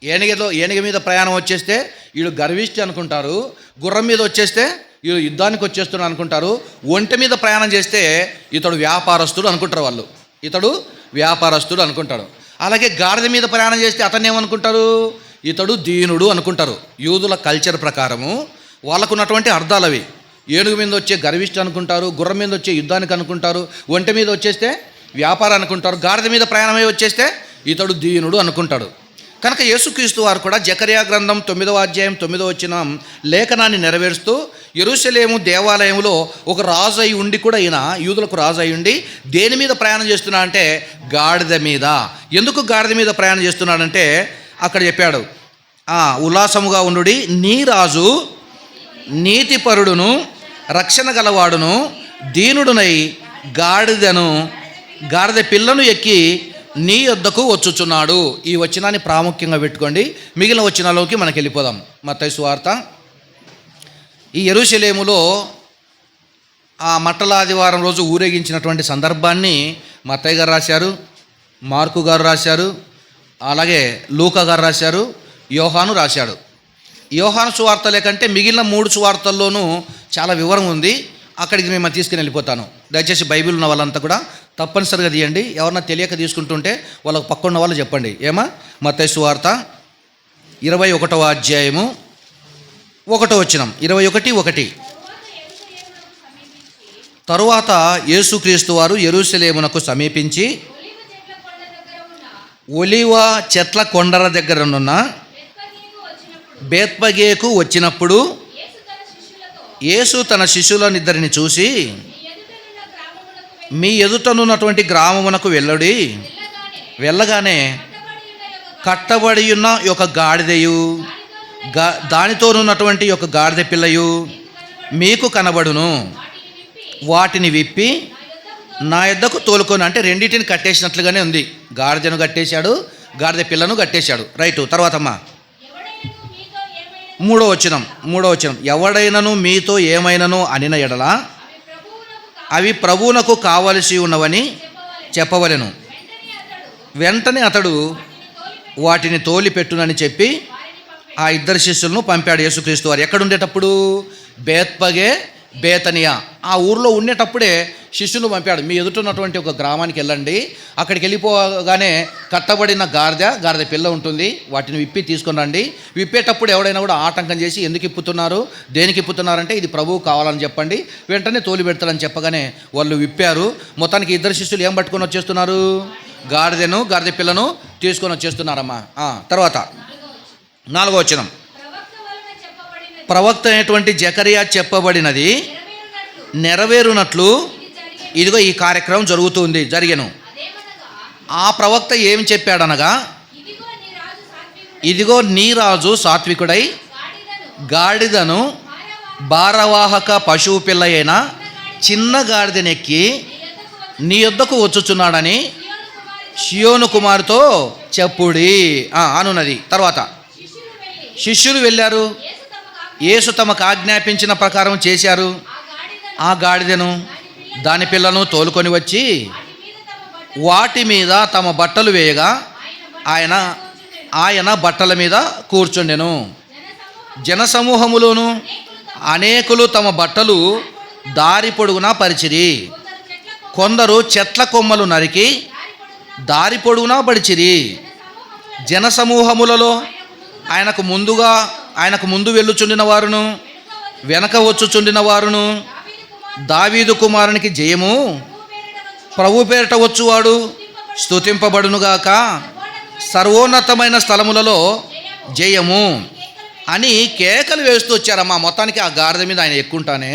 ఏనుగ మీద ప్రయాణం వచ్చేస్తే వీడు గర్విష్టి అనుకుంటారు, గుర్రం మీద వచ్చేస్తే వీడు యుద్ధానికి వచ్చేస్తున్నాడు అనుకుంటారు, ఒంటె మీద ప్రయాణం చేస్తే ఇతడు వ్యాపారస్తుడు అనుకుంటారు వాళ్ళు, ఇతడు వ్యాపారస్తుడు అనుకుంటాడు. అలాగే గాడిద మీద ప్రయాణం చేస్తే అతన్ని ఏమనుకుంటారు, ఇతడు దీనుడు అనుకుంటారు. యూదుల కల్చర్ ప్రకారము వాళ్ళకు ఉన్నటువంటి అర్థాలు అవి. ఏనుగు మీద వచ్చే గర్విష్టి అనుకుంటారు, గుర్రం మీద వచ్చే యుద్ధానికి అనుకుంటారు, ఒంటె మీద వచ్చేస్తే వ్యాపారం అనుకుంటారు, గాడిద మీద ప్రయాణమై వచ్చేస్తే ఇతడు దీనుడు అనుకుంటాడు. కనుక యేసుక్రీస్తు వారు కూడా జకర్యా గ్రంథం 9వ అధ్యాయం 9వ వచనం లేఖనాన్ని నెరవేరుస్తూ యెరూషలేము దేవాలయంలో ఒక రాజు అయి ఉండి కూడా ఈయన యూదులకు రాజు అయి ఉండి దేని మీద ప్రయాణం చేస్తున్నా అంటే గాడిద మీద. ఎందుకు గాడిద మీద ప్రయాణం చేస్తున్నాడంటే అక్కడ చెప్పాడు, ఉల్లాసముగా ఉండుడి, నీ రాజు నీతిపరుడును రక్షణ గలవాడును దీనుడునై గాడిద పిల్లను ఎక్కి నీ యొద్దకు వచ్చుచున్నాడు. ఈ వచనాన్ని ప్రాముఖ్యంగా పెట్టుకోండి. మిగిలిన వచనాల్లోకి మనకి వెళ్ళిపోదాం. మత్తయి సువార్త ఈ యెరూషలేములో ఆ మట్టల ఆదివారం రోజు ఊరేగించినటువంటి సందర్భాన్ని మత్తయి గారు రాశారు, మార్కు గారు రాశారు, అలాగే లూకా గారు రాశారు, యోహాను రాశాడు. యోహాను సువార్త లేకంటే మిగిలిన 3 సువార్తల్లోనూ చాలా వివరం ఉంది. అక్కడికి మేము తీసుకుని వెళ్ళిపోతాను. దయచేసి బైబిల్ ఉన్న వాళ్ళంతా కూడా తప్పనిసరిగా తీయండి. ఎవరన్నా తెలియక తీసుకుంటుంటే వాళ్ళకు పక్కన్న వాళ్ళు చెప్పండి. మత్తయి సువార్త 21వ అధ్యాయము 1వ వచనం 21:1. తరువాత యేసుక్రీస్తు వారు యెరూషలేమునకు సమీపించి ఒలీవ చెట్ల కొండల దగ్గరనున్న బేత్పగేకు వచ్చినప్పుడు యేసు తన శిష్యులనిద్దరిని చూసి, మీ ఎదుటనున్నటువంటి గ్రామమునకు వెళ్ళగానే కట్టబడి ఉన్న ఒక గాడిదయు దానితోనున్నటువంటి ఒక గాడిద పిల్లయు మీకు కనబడును. వాటిని విప్పి నా యొద్దకు తోలుకొని, అంటే రెండింటిని కట్టేసినట్లుగానే ఉంది. గాడిదను కట్టేశాడు, గాడిద పిల్లను కట్టేశాడు. రైటు. తర్వాతమ్మా 3వ వచనం ఎవడైనను మీతో ఏమైనను అనిన ఎడల అవి ప్రభువునకు కావలసి ఉన్నవని చెప్పవలెను. వెంటనే అతడు వాటిని తోలిపెట్టునని చెప్పి ఆ 2 శిష్యులను పంపాడు యేసుక్రీస్తు వారు. ఎక్కడుండేటప్పుడు? బేత్పగే బేతనియా ఆ ఊర్లో ఉండేటప్పుడే శిష్యులు పంపాడు. మీ ఎదుటున్నటువంటి ఒక గ్రామానికి వెళ్ళండి, అక్కడికి వెళ్ళిపోగానే కట్టబడిన గాడిద పిల్ల ఉంటుంది, వాటిని విప్పి తీసుకొని రండి. విప్పేటప్పుడు ఎవడైనా కూడా ఆటంకం చేసి ఎందుకు ఇప్పుతున్నారు, దేనికి ఇప్పుతున్నారంటే ఇది ప్రభువు కావాలని చెప్పండి, వెంటనే తోలి పెడతారని చెప్పగానే వాళ్ళు విప్పారు. మొత్తానికి 2 శిష్యులు ఏం పట్టుకొని వచ్చేస్తున్నారు? గాడిద పిల్లను తీసుకొని వచ్చేస్తున్నారమ్మా. తర్వాత 4వ వచనం ప్రవక్త అయినటువంటి జకర్యా చెప్పబడినది నెరవేరునట్లు ఇదిగో ఈ కార్యక్రమం జరిగెను. ఆ ప్రవక్త ఏమి చెప్పాడనగా, ఇదిగో నీ రాజు సాత్వికుడై గాడిదను భారవాహక పశువు పిల్ల అయిన చిన్న గాడిదనెక్కి నీ యొద్దకు వచ్చుచున్నాడని షియోను కుమారుతో చెప్పుడి అనున్నది. తర్వాత శిష్యులు వెళ్ళారు, యేసు తమకు ఆజ్ఞాపించిన ప్రకారం చేశారు. ఆ గాడిదను దాని పిల్లను తోలుకొని వచ్చి వాటి మీద తమ బట్టలు వేయగా ఆయన బట్టల మీద కూర్చుండెను. జనసమూహములోను అనేకులు తమ బట్టలు దారి పొడుగునా పరిచిరి. కొందరు చెట్ల కొమ్మలు నరికి దారి పొడుగునా పడిచిరి. జనసమూహములలో ఆయనకు ముందు వెళ్ళుచుండిన వారును వెనక వచ్చుచుండిన వారును, దావీదు కుమారునికి జయము, ప్రభు పేరిట వచ్చువాడు స్తుతింపబడునుగాక, సర్వోన్నతమైన స్థలములలో జయము అని కేకలు వేస్తూ వచ్చారమ్మా. మొత్తానికి ఆ గాడిద మీద ఆయన ఎక్కుంటానే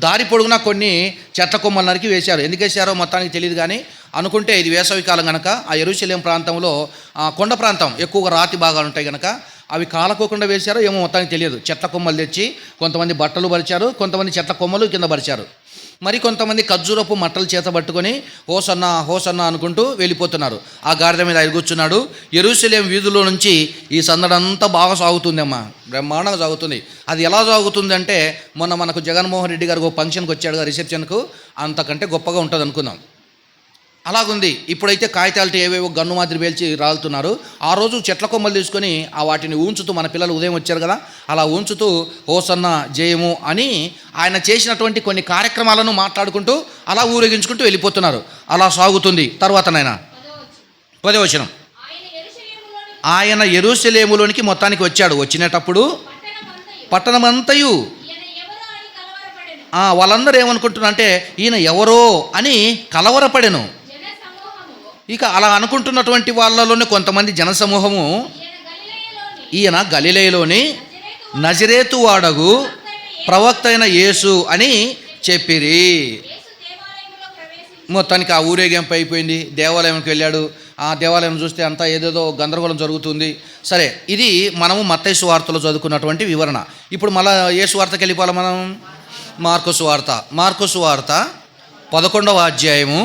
దారి పొడుగునా కొన్ని చెట్ల కొమ్మల నరికి వేశారు. ఎందుకు వేశారో మొత్తానికి తెలియదు, కానీ అనుకుంటే ఇది వేసవికాలం కనుక ఆ యెరూషలేం ప్రాంతంలో కొండ ప్రాంతం, ఎక్కువగా రాతి భాగాలు ఉంటాయి కనుక అవి కాలకోకుండా వేశారో ఏమో మొత్తానికి తెలియదు. చెట్ల కొమ్మలు తెచ్చి కొంతమంది బట్టలు పరిచారు, కొంతమంది చెట్ల కొమ్మలు కింద పరిచారు, మరి కొంతమంది ఖర్జూరపు మట్టలు చేత పట్టుకొని హోసన్నా హోసన్నా అనుకుంటూ వెళ్ళిపోతున్నారు. ఆ గాడిద మీద ఆయన కూర్చున్నాడు. యెరూషలేం వీధుల్లో నుంచి ఈ సందడంతా బాగా సాగుతుంది అమ్మా, బ్రహ్మాండంగా సాగుతుంది. అది ఎలా సాగుతుంది అంటే మొన్న మనకు జగన్మోహన్ రెడ్డి గారు ఒక ఫంక్షన్కి వచ్చాడు రిసెప్షన్కు, అంతకంటే గొప్పగా ఉంటుంది అనుకుందాం. అలాగుంది. ఇప్పుడైతే కాగితాలతో ఏవేవో గన్ను మాదిరి పేల్చి రాలుతున్నారు. ఆ రోజు చెట్ల కొమ్మలు తీసుకొని ఆ వాటిని ఉంచుతూ, మన పిల్లలు ఉదయం వచ్చారు కదా, అలా ఉంచుతూ హోసన్న జయము అని ఆయన చేసినటువంటి కొన్ని కార్యక్రమాలను మాట్లాడుకుంటూ అలా ఊరేగించుకుంటూ వెళ్ళిపోతున్నారు. అలా సాగుతుంది. తర్వాత నాయన 10వ వచనం, ఆయన యెరూషలేములోనికి మొత్తానికి వచ్చాడు. వచ్చినప్పుడు పట్టణమంతయు వాళ్ళందరూ ఏమనుకుంటున్నారు అంటే ఈయన ఎవరో అని కలవరపడెను. ఇక అలా అనుకుంటున్నటువంటి వాళ్ళలోనే కొంతమంది జనసమూహము ఈయన గలిలయలోని నజరేతు వాడగు ప్రవక్త అయిన యేసు అని చెప్పిరి. మొత్తానికి ఆ ఊరేగింపు అయిపోయింది. దేవాలయంకి వెళ్ళాడు. ఆ దేవాలయం చూస్తే అంతా ఏదేదో గందరగోళం జరుగుతుంది. సరే, ఇది మనము మత్తయి సువార్తలో చదువుకున్నటువంటి వివరణ. ఇప్పుడు మళ్ళీ ఏ సువార్తకి వెళ్ళిపోవాలి మనం? మార్కు సువార్త 11వ అధ్యాయము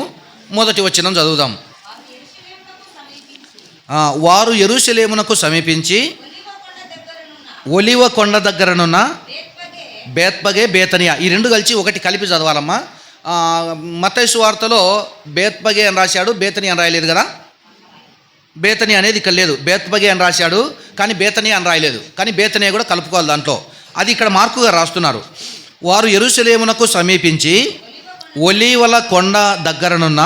1వ వచనం చదువుదాం. వారు యెరూషలేమునకు సమీపించి ఒలివ కొండ దగ్గరనున్న బేత్పగే బేతనియా, ఈ రెండు కలిపి చదవాలమ్మా. మత్తయి సువార్తలో బేత్పగే అని రాశాడు, బేతనియా అని రాయలేదు కదా. బేతనియా అనేది ఇక్కడ లేదు. బేత్పగే అని రాశాడు కానీ బేతనియా అని రాయలేదు. కానీ బేతనియా కూడా కలుపుకోవాలి దాంట్లో. అది ఇక్కడ మార్కు గారు రాస్తున్నారు. వారు యెరూషలేమునకు సమీపించి ఒలీవల కొండ దగ్గరనున్న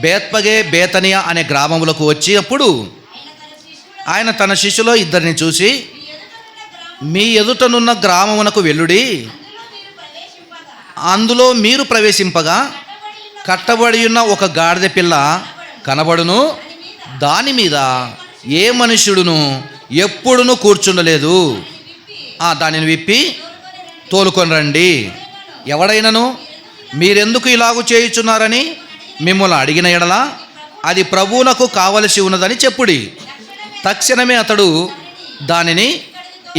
బేత్పగే బేతనియా అనే గ్రామములకు వచ్చినప్పుడు ఆయన తన శిష్యులో ఇద్దరిని చూసి, మీ ఎదుటనున్న గ్రామమునకు వెళ్ళుడి, అందులో మీరు ప్రవేశింపగా కట్టబడి ఉన్న ఒక గాడిద పిల్ల కనబడును, దాని మీద ఏ మనుష్యుడును ఎప్పుడునూ కూర్చుండలేదు, దానిని విప్పి తోలుకొని రండి. ఎవడైనను మీరెందుకు ఇలాగూ చేయుచున్నారని మిమ్మల్ని అడిగిన ఎడల అది ప్రభువునకు కావలసి ఉన్నదని చెప్పుడి. తక్షణమే అతడు దానిని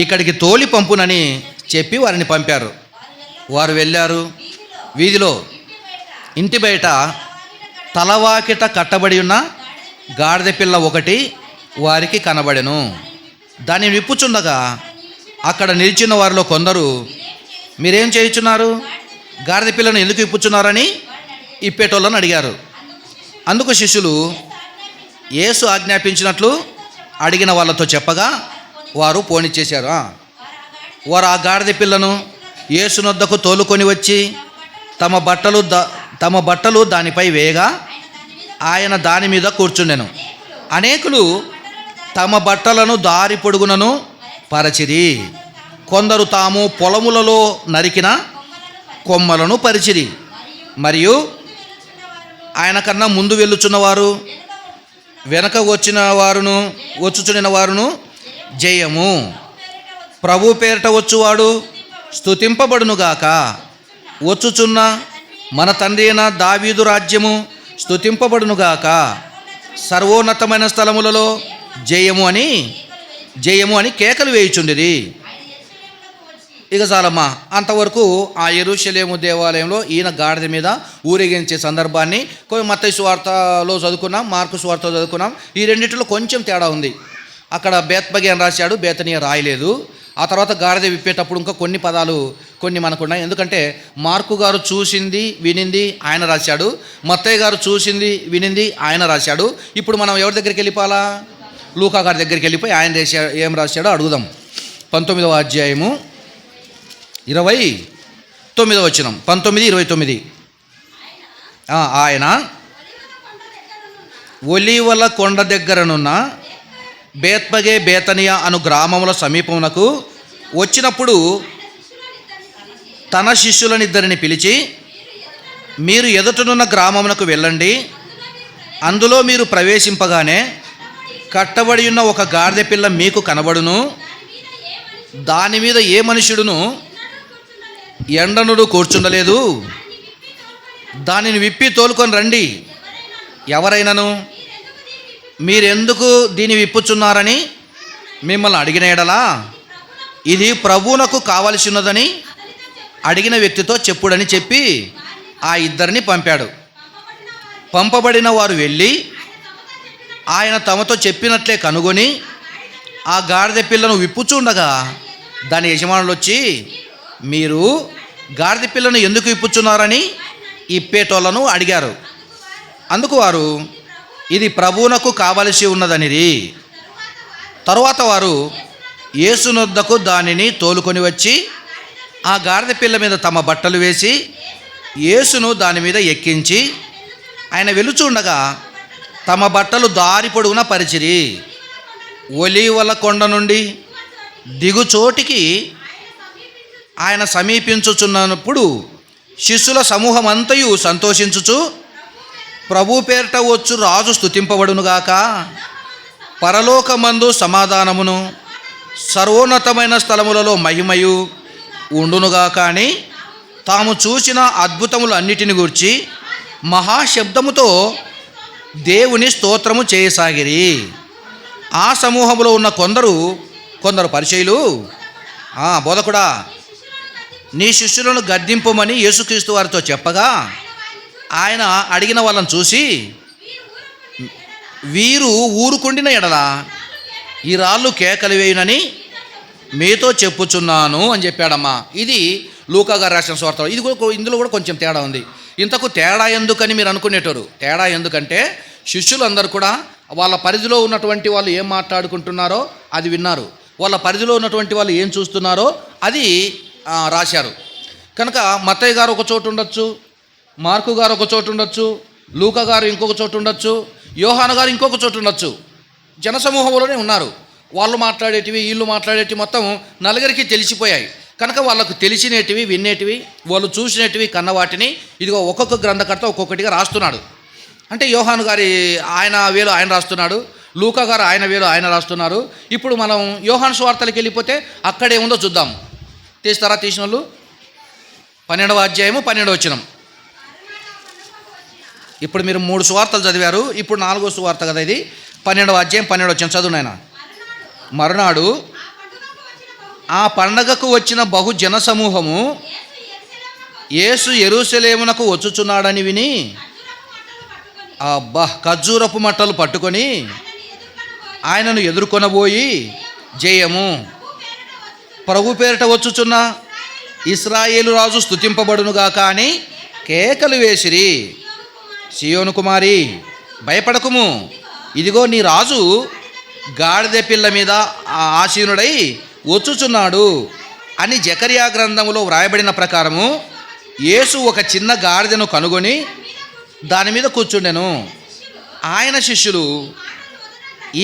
ఇక్కడికి తోలి పంపునని చెప్పి వారిని పంపారు. వారు వెళ్ళారు. వీధిలో ఇంటి బయట తలవాకిట కట్టబడి ఉన్న గాడిద పిల్ల ఒకటి వారికి కనబడెను. దానిని విప్పుచుండగా అక్కడ నిలిచిన వారిలో కొందరు, మీరేం చేయుచున్నారు? గాడిద పిల్లను ఎందుకు విప్పుచున్నారని ఇప్పేటోళ్ళని అడిగారు. అందుకు శిష్యులు యేసు ఆజ్ఞాపించినట్లు అడిగిన వాళ్ళతో చెప్పగా వారు పోనిచ్చేశారు. వారు ఆ గాడిద పిల్లను యేసునొద్దకు తోలుకొని వచ్చి తమ బట్టలు దానిపై వేయగా ఆయన దాని మీద కూర్చుండెను. అనేకులు తమ బట్టలను దారి పొడుగునను పరచిరి. కొందరు తాము పొలములలో నరికిన కొమ్మలను పరిచిరి. మరియు ఆయన కన్నా ముందు వెళ్ళుచున్నవారు వెనక వచ్చుచున్న వారును జయము, ప్రభు పేరిట వచ్చువాడు స్తుతింపబడునుగాక, వచ్చుచున్న మన తండ్రి అయిన దావీదు రాజ్యము స్తుతింపబడునుగాక, సర్వోన్నతమైన స్థలములలో జయము అని కేకలు వేయుచుండిరి. ఇక చాలమ్మా, అంతవరకు ఆ యెరూషలేము దేవాలయంలో ఈయన గాడిద మీద ఊరేగించే సందర్భాన్ని మత్తయి సువార్తలో చదువుకున్నాం, మార్కు సువార్తలో చదువుకున్నాం. ఈ రెండింటిలో కొంచెం తేడా ఉంది. అక్కడ బేత్పగే అని రాశాడు, బేతనియా రాయలేదు. ఆ తర్వాత గాడిద విప్పేటప్పుడు ఇంకా కొన్ని పదాలు మనకున్నాయి. ఎందుకంటే మార్కు గారు చూసింది వినింది ఆయన రాశాడు, మత్తయి గారు చూసింది వినింది ఆయన రాశాడు. ఇప్పుడు మనం ఎవరి దగ్గరికి వెళ్ళిపోవాలా? లూకా గారి దగ్గరికి వెళ్ళిపోయి ఆయన ఏం రాశాడో అడుగుదాం. 19వ అధ్యాయము 29వ వచనం, 19:29. ఆయన ఒలీవల కొండ దగ్గరనున్న బేత్పగే బేతనియా అను గ్రామముల సమీపమునకు వచ్చినప్పుడు తన శిష్యులనిద్దరిని పిలిచి, మీరు ఎదుటనున్న గ్రామమునకు వెళ్ళండి, అందులో మీరు ప్రవేశింపగానే కట్టబడి ఉన్న ఒక గాడిద పిల్ల మీకు కనబడును, దాని మీద ఏ మనుష్యుడును ఎండనుడు కూర్చుండలేదు, దానిని విప్పి తోలుకొని రండి. ఎవరైనాను మీరెందుకు దీన్ని విప్పుచున్నారని మిమ్మల్ని అడిగిన ఎడలా ఇది ప్రభువునకు కావలసి ఉన్నదని అడిగిన వ్యక్తితో చెప్పుడని చెప్పి ఆ ఇద్దరిని పంపాడు. పంపబడిన వారు వెళ్ళి ఆయన తమతో చెప్పినట్లే కనుగొని ఆ గాడిద పిల్లను విప్పుచుండగా దాని యజమానులు వచ్చి, మీరు గాడిద పిల్లను ఎందుకు విప్పుచున్నారని ఇప్పేటోళ్ళను అడిగారు. అందుకు వారు ఇది ప్రభువునకు కావలసి ఉన్నదనిరి. తరువాత వారు యేసునొద్దకు దానిని తోలుకొని వచ్చి ఆ గాడిద పిల్ల మీద తమ బట్టలు వేసి యేసును దాని మీద ఎక్కించి ఆయన వెలుచుండగా తమ బట్టలు దారి పొడుగున పరిచిరి. ఒలీవల కొండ నుండి దిగుచోటికి ఆయన సమీపించుచున్నప్పుడు శిష్యుల సమూహమంతయు సంతోషించుచు, ప్రభు పేరిట వచ్చు రాజు స్తుతింపబడునుగాక, పరలోకమందు సమాధానమును సర్వోన్నతమైన స్థలములలో మహిమయు ఉండునుగాక అని తాము చూసిన అద్భుతములు అన్నిటిని గూర్చి మహాశబ్దముతో దేవుని స్తోత్రము చేయసాగిరి. ఆ సమూహంలో ఉన్న కొందరు పరిచయులు, బోధకుడా, నీ శిష్యులను గద్దింపమని యేసుక్రీస్తు వారితో చెప్పగా ఆయన అడిగిన వాళ్ళని చూసి, వీరు ఊరుకుండిన ఎడల ఈ రాళ్ళు కేకలు వేయునని మీతో చెప్పుచున్నాను అని చెప్పాడమ్మా. ఇది లూకా గారు రాసిన సువార్త. ఇందులో కూడా కొంచెం తేడా ఉంది. ఇంతకు తేడా ఎందుకని మీరు అనుకునేటోరు. తేడా ఎందుకంటే శిష్యులందరూ కూడా వాళ్ళ పరిధిలో ఉన్నటువంటి వాళ్ళు ఏం మాట్లాడుకుంటున్నారో అది విన్నారు, వాళ్ళ పరిధిలో ఉన్నటువంటి వాళ్ళు ఏం చూస్తున్నారో అది రాశారు. కనుక మత్తయ్య గారు ఒక చోటు ఉండొచ్చు, మార్కు గారు ఒక చోటు ఉండొచ్చు, లూకా గారు ఇంకొక చోటు ఉండొచ్చు, యోహాను గారు ఇంకొక చోటు ఉండొచ్చు. జనసమూహంలోనే ఉన్నారు. వాళ్ళు మాట్లాడేటివి వీళ్ళు మాట్లాడేటివి మొత్తం నలుగురికి తెలిసిపోయాయి. కనుక వాళ్ళకు తెలిసినేటివి వినేటివి వాళ్ళు చూసినటివి కన్న వాటిని ఇదిగో ఒక్కొక్క గ్రంథకర్త ఒక్కొక్కటిగా రాస్తున్నాడు. అంటే యోహాను గారి ఆయన వేలు ఆయన రాస్తున్నాడు, లూకా గారు ఆయన వేలు ఆయన రాస్తున్నారు. ఇప్పుడు మనం యోహాను సువార్తలకు వెళ్ళిపోతే అక్కడేముందో చూద్దాం. తీస్తారా? తీసిన వాళ్ళు 12వ అధ్యాయము 12వ వచనం. ఇప్పుడు మీరు 3 సువార్తలు చదివారు, ఇప్పుడు 4వ సువార్త కదా ఇది. 12వ అధ్యాయం 12వ వచనం చదువు నాయన. మరునాడు ఆ పండగకు వచ్చిన బహు జన సమూహము యేసు యెరూషలేమునకు వచ్చుచున్నాడని విని ఖర్జూరపు మట్టలు పట్టుకొని ఆయనను ఎదుర్కొనబోయి, జయము, ప్రభు పేరిట వచ్చుచున్న ఇశ్రాయేలు రాజు స్తుతింపబడునుగాక అని కేకలు వేసిరి. సియోను కుమారి, భయపడకుము, ఇదిగో నీ రాజు గాడిద పిల్ల మీద ఆసీనుడై వచ్చుచున్నాడు అని జకరియా గ్రంథములో వ్రాయబడిన ప్రకారము యేసు ఒక చిన్న గాడిదను కనుగొని దాని మీద కూర్చుండెను. ఆయన శిష్యులు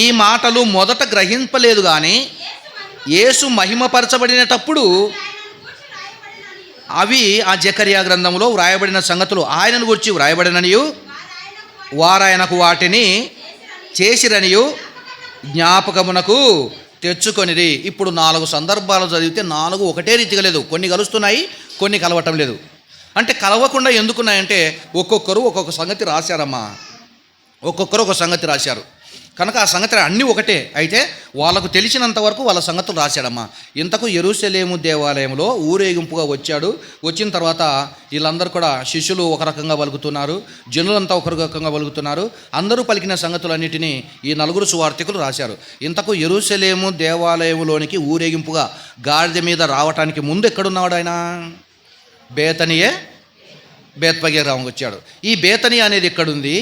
ఈ మాటలు మొదట గ్రహింపలేదు, కానీ యేసు మహిమపరచబడినటప్పుడు అవి ఆ జకరియా గ్రంథంలో వ్రాయబడిన సంగతులు ఆయనను గురించి వ్రాయబడిననియు వారాయనకు వాటిని చేసిరనియు జ్ఞాపకమునకు తెచ్చుకొనిది. ఇప్పుడు 4 సందర్భాలు చదివితే 4 ఒకటే రీతిగా లేదు. కొన్ని కలుస్తున్నాయి, కొన్ని కలవటం లేదు. అంటే కలవకుండా ఎందుకున్నాయంటే ఒక్కొక్కరు ఒక్కొక్క సంగతి రాశారమ్మా, ఒక్కొక్కరు ఒక సంగతి రాశారు. కనుక ఆ సంగతి అన్నీ ఒకటే, అయితే వాళ్ళకు తెలిసినంత వరకు వాళ్ళ సంగతులు రాశాడమ్మా. ఇంతకు యెరూషలేము దేవాలయంలో ఊరేగింపుగా వచ్చాడు. వచ్చిన తర్వాత వీళ్ళందరూ కూడా శిష్యులు ఒక రకంగా పలుకుతున్నారు, జనులంతా ఒక రకంగా పలుకుతున్నారు. అందరూ పలికిన సంగతులన్నిటినీ ఈ 4 సువార్తికులు రాశారు. ఇంతకు యెరూషలేము దేవాలయంలోనికి ఊరేగింపుగా గాడిద మీద రావటానికి ముందు ఎక్కడున్నాడు ఆయన? బేత్పగే రావడానికి వచ్చాడు. ఈ బేతనియా అనేది ఎక్కడుంది?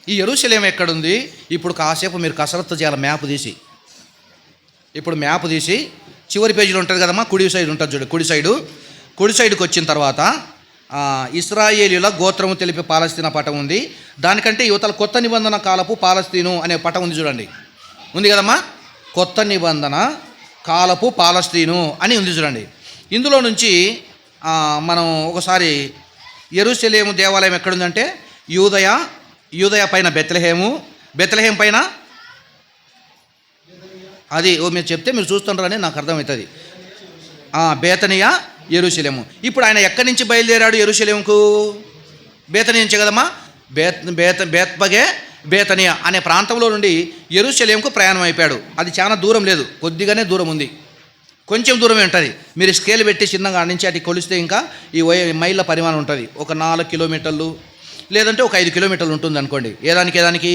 ఈ యెరూషలేం ఎక్కడుంది? ఇప్పుడు కాసేపు మీరు కసరత్తు చేయాలి. మ్యాప్ తీసి చివరి పేజీలో ఉంటుంది కదమ్మా, కుడి సైడ్ ఉంటుంది చూడు. కుడి సైడ్కి వచ్చిన తర్వాత ఇశ్రాయేలీయుల గోత్రము తెలిపే పాలస్తీనా పటం ఉంది. దానికంటే యువతల కొత్త నిబంధన కాలపు పాలస్తీను అనే పటం ఉంది చూడండి. ఉంది కదమ్మా, కొత్త నిబంధన కాలపు పాలస్తీను అని ఉంది చూడండి. ఇందులో నుంచి మనం ఒకసారి యెరూషలేము దేవాలయం ఎక్కడుందంటే యూదయ పైన బెత్లెహేం పైన అది మీరు చెప్తే మీరు చూస్తుంటారని నాకు అర్థమవుతుంది. బేతనియా, యెరూషలేము. ఇప్పుడు ఆయన ఎక్కడి నుంచి బయలుదేరాడు యెరూషలేముకు? బేతనియా నుంచి కదమ్మా. బేత్పగే బేతనియా అనే ప్రాంతంలో నుండి యెరూషలేముకు ప్రయాణం అయిపోయాడు. అది చాలా దూరం లేదు, కొద్దిగానే దూరం ఉంది, కొంచెం దూరమే ఉంటుంది. మీరు స్కేల్ పెట్టి చిన్నగా నుంచి అటు కొలిస్తే ఇంకా ఈ మైళ్ళ పరిమాణం ఉంటుంది. ఒక 4 కిలోమీటర్లు లేదంటే ఒక 5 కిలోమీటర్లు ఉంటుంది అనుకోండి. ఏదానికి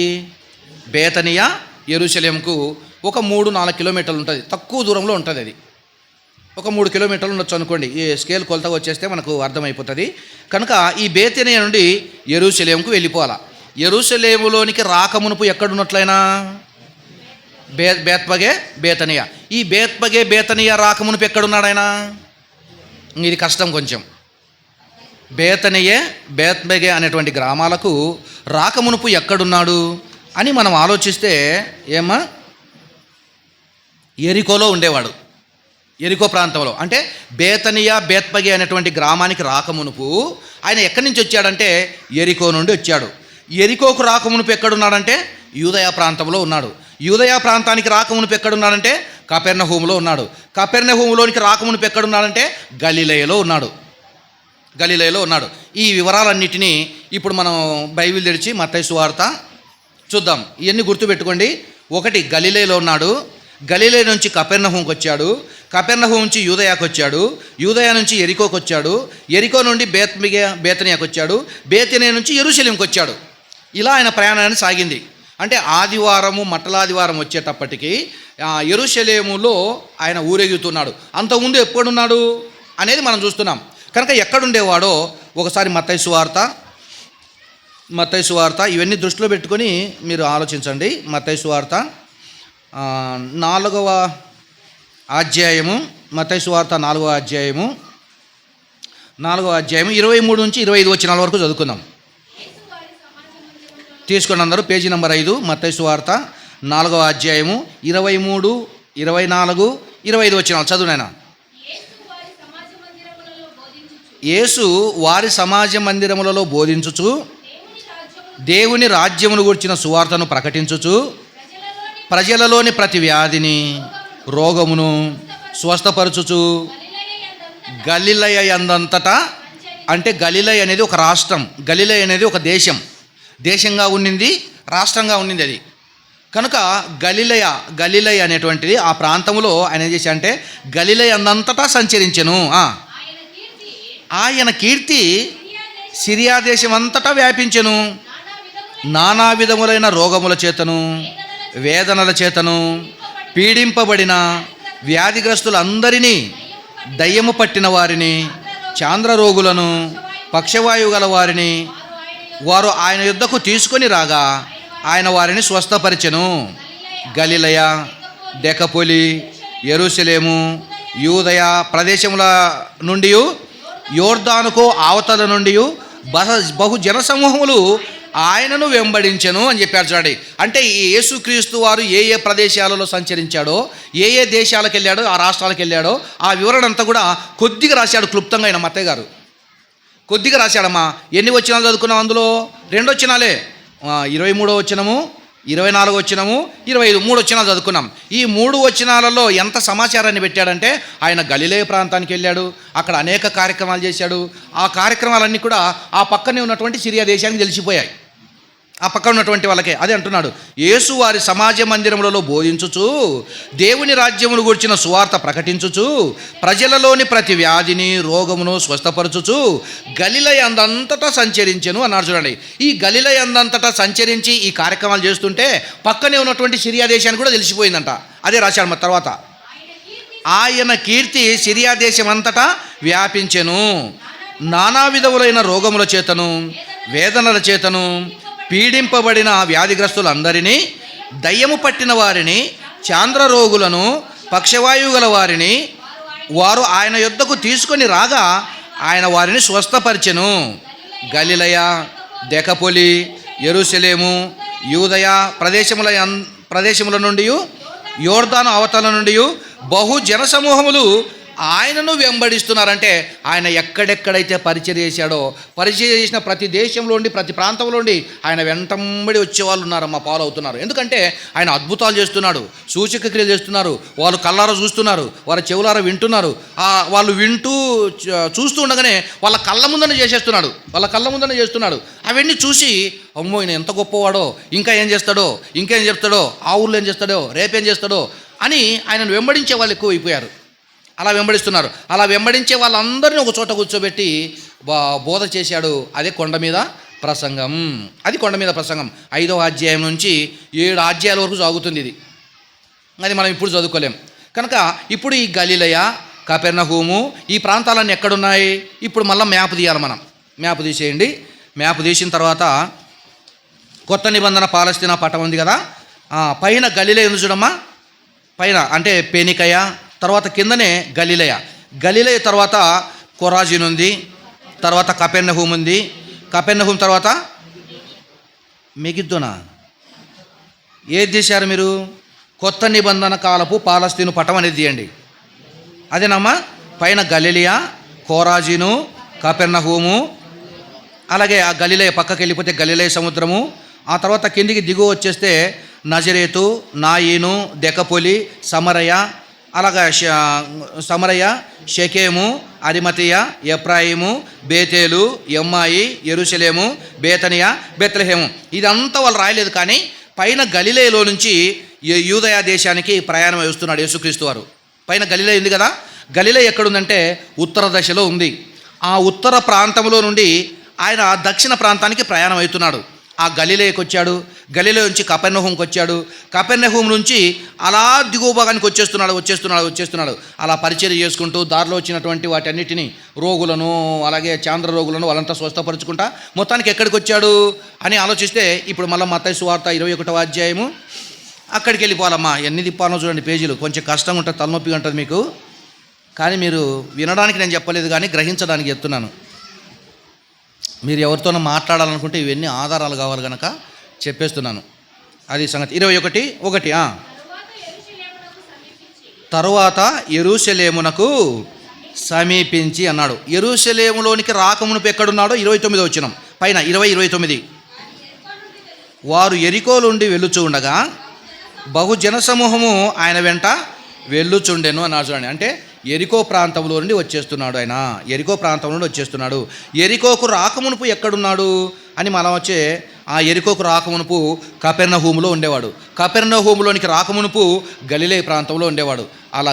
బేతనియా యెరూషలేముకు ఒక 3-4 కిలోమీటర్లు ఉంటుంది, తక్కువ దూరంలో ఉంటుంది. అది ఒక 3 కిలోమీటర్లు ఉండొచ్చు అనుకోండి. ఈ స్కేల్ కొలతగా వచ్చేస్తే మనకు అర్థమైపోతుంది. కనుక ఈ బేతనియా నుండి యెరూషలేముకు వెళ్ళిపోవాలా. యెరూషలేములోనికి రాకమునుపు ఎక్కడున్నట్లయినా బేత్పగే బేతనియా. ఈ బేత్పగే బేతనియా రాకమునుపు ఎక్కడున్నాడు ఆయన? ఇది కష్టం కొంచెం. బేత్పగే అనేటువంటి గ్రామాలకు రాకమునుపు ఎక్కడున్నాడు అని మనం ఆలోచిస్తే ఏమా, ఎరికోలో ఉండేవాడు. ఎరికో ప్రాంతంలో, అంటే బేత్పగే అనేటువంటి గ్రామానికి రాకమునుపు ఆయన ఎక్కడి నుంచి వచ్చాడంటే ఎరికో నుండి వచ్చాడు. ఎరికోకు రాకమునుపు ఎక్కడున్నాడంటే యూదయ ప్రాంతంలో ఉన్నాడు. యూదయ ప్రాంతానికి రాకమునుపు ఎక్కడున్నాడంటే కపెర్నహూములో ఉన్నాడు. కపెర్నహూములోనికి రాకమునుపు ఎక్కడున్నాడంటే గలిలయలో ఉన్నాడు. ఈ వివరాలన్నిటినీ ఇప్పుడు మనం బైబిల్ తెరిచి మత్తయి సువార్త చూద్దాం. ఇవన్నీ గుర్తుపెట్టుకోండి. 1 గలిలయలో ఉన్నాడు. గలిలయ నుంచి కపెర్నహూముకి వచ్చాడు. కపెర్నహూము నుంచి యూదయాకు వచ్చాడు. యూదయ నుంచి ఎరికోకి వచ్చాడు. ఎరికో నుండి బేతనియాకు వచ్చాడు. బేతనియా నుంచి యెరూషలేముకి వచ్చాడు. ఇలా ఆయన ప్రయాణాన్ని సాగింది. అంటే ఆదివారము మట్టలాదివారం వచ్చేటప్పటికి యెరూషలేములో ఆయన ఊరేగుతున్నాడు. అంతకుముందు ఎప్పుడున్నాడు అనేది మనం చూస్తున్నాం. కనుక ఎక్కడుండేవాడో ఒకసారి మత్తయి సువార్త ఇవన్నీ దృష్టిలో పెట్టుకొని మీరు ఆలోచించండి. మత్తయి సువార్త 4వ అధ్యాయము, మత్తయి సువార్త 4వ అధ్యాయము 23 నుంచి 25 వచనాల వరకు చదువుకుందాం. తీసుకోండి అందరూ, పేజీ నెంబర్ 5, మత్తయి సువార్త 4వ అధ్యాయము 23, 24, 25 వచనాలు చదువునైనా. యేసు వారి సమాజ మందిరములలో బోధించుచు దేవుని రాజ్యమును గూర్చిన సువార్తను ప్రకటించుచు ప్రజలలోని ప్రతి వ్యాధిని రోగమును స్వస్థపరచుచు గలిలయ యందంతటా, అంటే గలిలయ అనేది ఒక రాష్ట్రం, గలిలయ అనేది ఒక దేశంగా ఉండింది, రాష్ట్రంగా ఉండింది అది. కనుక గలిలయ అనేటువంటిది ఆ ప్రాంతంలో ఆయన ఏం చేశా అంటే గలిలయ అందంతటా సంచరించెను. ఆయన కీర్తి సిరియా దేశం అంతటా వ్యాపించెను. నానా విధములైన రోగముల చేతను వేదనల చేతను పీడింపబడిన వ్యాధిగ్రస్తులందరినీ, దయ్యము పట్టిన వారిని, చాంద్రరోగులను, పక్షవాయువు గల వారిని వారు ఆయన యుద్ధకు తీసుకొని రాగా ఆయన వారిని స్వస్థపరిచెను. గలిలయ, దెకపొలి, యెరూషలేము, యూదయ ప్రదేశముల నుండి, యోర్దానుకు అవతల నుండి బహు జనసమూహములు ఆయనను వెంబడించెను అని చెప్పారు. చూడండి, అంటే ఈ యేసుక్రీస్తు వారు ఏ ప్రదేశాలలో సంచరించాడో, ఏ దేశాలకు వెళ్ళాడో, ఆ రాష్ట్రాలకు వెళ్ళాడో ఆ వివరణ అంతా కూడా కొద్దిగా రాశాడు క్లుప్తంగా ఆయన మత్తయ్య గారు. కొద్దిగా రాశాడమ్మా. ఎన్ని వచనాలు చదువుకున్నాం? అందులో 2 వచనాలే, 23వ వచనము, 24వ వచనము, 25, 3 వచనాలు చదువుకున్నాం. ఈ 3 వచనాలలో ఎంత సమాచారాన్ని పెట్టాడంటే ఆయన గలిలయ ప్రాంతానికి వెళ్ళాడు, అక్కడ అనేక కార్యక్రమాలు చేశాడు. ఆ కార్యక్రమాలన్నీ కూడా ఆ పక్కనే ఉన్నటువంటి సిరియా దేశానికి తెలిసిపోయాయి. ఆ పక్కన ఉన్నటువంటి వాళ్ళకే అదే అంటున్నాడు. యేసు వారి సమాజ మందిరములలో బోధించుచు దేవుని రాజ్యమును గూర్చిన సువార్త ప్రకటించుచు ప్రజలలోని ప్రతి వ్యాధిని రోగమును స్వస్థపరచుచు గలిలయ అందంతటా సంచరించెను అన్నాడు. చూడండి, ఈ గలిలయ అందంతటా సంచరించి ఈ కార్యక్రమాలు చేస్తుంటే పక్కనే ఉన్నటువంటి సిరియా దేశానికి కూడా తెలిసిపోయిందంట. అదే రాశాడు మరి తర్వాత. ఆయన కీర్తి సిరియా దేశం అంతటా వ్యాపించెను. నానా విధములైన రోగముల చేతను వేదనల చేతను పీడింపబడిన వ్యాధిగ్రస్తులందరినీ, దయ్యము పట్టిన వారిని, చాంద్రరోగులను, పక్షవాయువు గల వారిని వారు ఆయన యుద్ధకు తీసుకొని రాగా ఆయన వారిని స్వస్థపరిచెను. గలిలయ, దెకపొలి, యెరూషలేము, యూదయ ప్రదేశముల నుండి, యోర్దాను అవతల నుండి బహు జనసమూహములు ఆయనను వెంబడిస్తున్నారంటే ఆయన ఎక్కడెక్కడైతే పరిచయం చేశాడో, పరిచయం చేసిన ప్రతి దేశంలో ఉండి, ప్రతి ప్రాంతంలో ఉండి ఆయన వెంటబడి వచ్చేవాళ్ళు ఉన్నారమ్మా, ఫాలో అవుతున్నారు. ఎందుకంటే ఆయన అద్భుతాలు చేస్తున్నాడు, సూచక క్రియలు చేస్తున్నారు, వాళ్ళు కళ్ళారా చూస్తున్నారు, వారి చెవులారా వింటున్నారు. వాళ్ళు వింటూ చూస్తూ ఉండగానే వాళ్ళ కళ్ళ ముందనే చేస్తున్నాడు. అవన్నీ చూసి అమ్మో ఈయన ఎంత గొప్పవాడో, ఇంకా ఏం చేస్తాడో, ఇంకేం చెప్తాడో, ఆ ఊళ్ళో ఏం చేస్తాడో, రేపేం చేస్తాడో అని ఆయనను వెంబడించే వాళ్ళు ఎక్కువ అయిపోయారు. అలా వెంబడిస్తున్నారు. అలా వెంబడించే వాళ్ళందరినీ ఒక చోట కూర్చోబెట్టి బోధ చేశాడు. అదే కొండ మీద ప్రసంగం. 5వ అధ్యాయం నుంచి 7 అధ్యాయాల వరకు సాగుతుంది ఇది. అది మనం ఇప్పుడు చదువుకోలేం. కనుక ఇప్పుడు ఈ గలిలయ, కపెర్నహూము ఈ ప్రాంతాలన్నీ ఎక్కడున్నాయి? ఇప్పుడు మళ్ళీ మ్యాప్ తీయాలి మనం. మ్యాప్ తీసేయండి. మ్యాప్ తీసిన తర్వాత కొత్త నిబంధన పాలస్తీనా పటం ఉంది కదా, పైన గలిలయ ఉంది చూడమ్మా, పైన అంటే పెనికయ, తర్వాత కిందనే గలిలయ. గలిలయ తర్వాత కొరాజిన్ ఉంది, తర్వాత కపెర్నహూమ్ ఉంది. కపెర్నహూమ్ తర్వాత మెగిద్దోనా ఏది చేశారు మీరు? కొత్త నిబంధన కాలపు పాలస్తీను పటం అనేది తీయండి. అదేనమ్మా, పైన గలిలియా, కోరాజిను, కపెర్నహూము, అలాగే ఆ గలిలయ పక్కకి వెళ్ళిపోతే గలిలయ సముద్రము. ఆ తర్వాత కిందికి దిగువ వచ్చేస్తే నజరేతు, నాయిను, దెకపోలి, సమరయ, అలాగా సమరయ, షెకేము, అరిమతియ, ఎఫ్రాయిము, బేతేలు, ఎమ్మాయి, యెరూషలేము, బేతనియా, బెత్లెహేము. ఇదంతా వాళ్ళు రాయలేదు, కానీ పైన గలిలయలో నుంచి యూదయ దేశానికి ప్రయాణం వేస్తున్నాడు యేసుక్రీస్తు వారు. పైన గలిలయ ఉంది కదా, గలిలయ ఎక్కడుందంటే ఉత్తర దశలో ఉంది. ఆ ఉత్తర ప్రాంతంలో నుండి ఆయన దక్షిణ ప్రాంతానికి ప్రయాణం అవుతున్నాడు. ఆ గలిలయకు వచ్చాడు, గలిలయ నుంచి కపెర్నహూమ్కి వచ్చాడు, కపెర్నహూమ్ నుంచి అలా దిగువ భాగానికి వచ్చేస్తున్నాడు. అలా పరిచయం చేసుకుంటూ దారిలో వచ్చినటువంటి వాటన్నిటిని, రోగులను, అలాగే చాంద్ర రోగులను వాళ్ళంతా స్వస్థపరుచుకుంటా మొత్తానికి ఎక్కడికి వచ్చాడు అని ఆలోచిస్తే ఇప్పుడు మళ్ళీ మత్తయి సువార్త 21వ అధ్యాయము అక్కడికి వెళ్ళిపోవాలమ్మా. ఎన్ని తిప్పాలో చూడండి పేజీలు, కొంచెం కష్టంగా ఉంటుంది, తలనొప్పిగా ఉంటుంది మీకు. కానీ మీరు వినడానికి నేను చెప్పలేదు, కానీ గ్రహించడానికి చెప్తున్నాను. మీరు ఎవరితోనో మాట్లాడాలనుకుంటే ఇవన్నీ ఆధారాలు కావాలి కనుక చెప్పేస్తున్నాను. అది సంగతి. 21:1 తరువాత యెరూషలేమునకు సమీపించి అన్నాడు. యెరూషలేములోనికి రాకమునుపు ఎక్కడున్నాడో 29 వచనం పైన 20-29. వారు యెరికో నుండి వెళ్ళుచూ ఉండగా బహుజన సమూహము ఆయన వెంట వెళ్ళుచుండెను అన్నాడు. చూడండి, అంటే యెరికో ప్రాంతంలో నుండి వచ్చేస్తున్నాడు ఆయన. యెరికో ప్రాంతం నుండి వచ్చేస్తున్నాడు. యెరికోకు రాకమునుపు ఎక్కడున్నాడు అని మనం వచ్చే ఆ యెరికోకు రాకమునుపు కపెర్నహూములో ఉండేవాడు. కపెర్నహూములోనికి రాకమునుపు గలిలయ ప్రాంతంలో ఉండేవాడు. అలా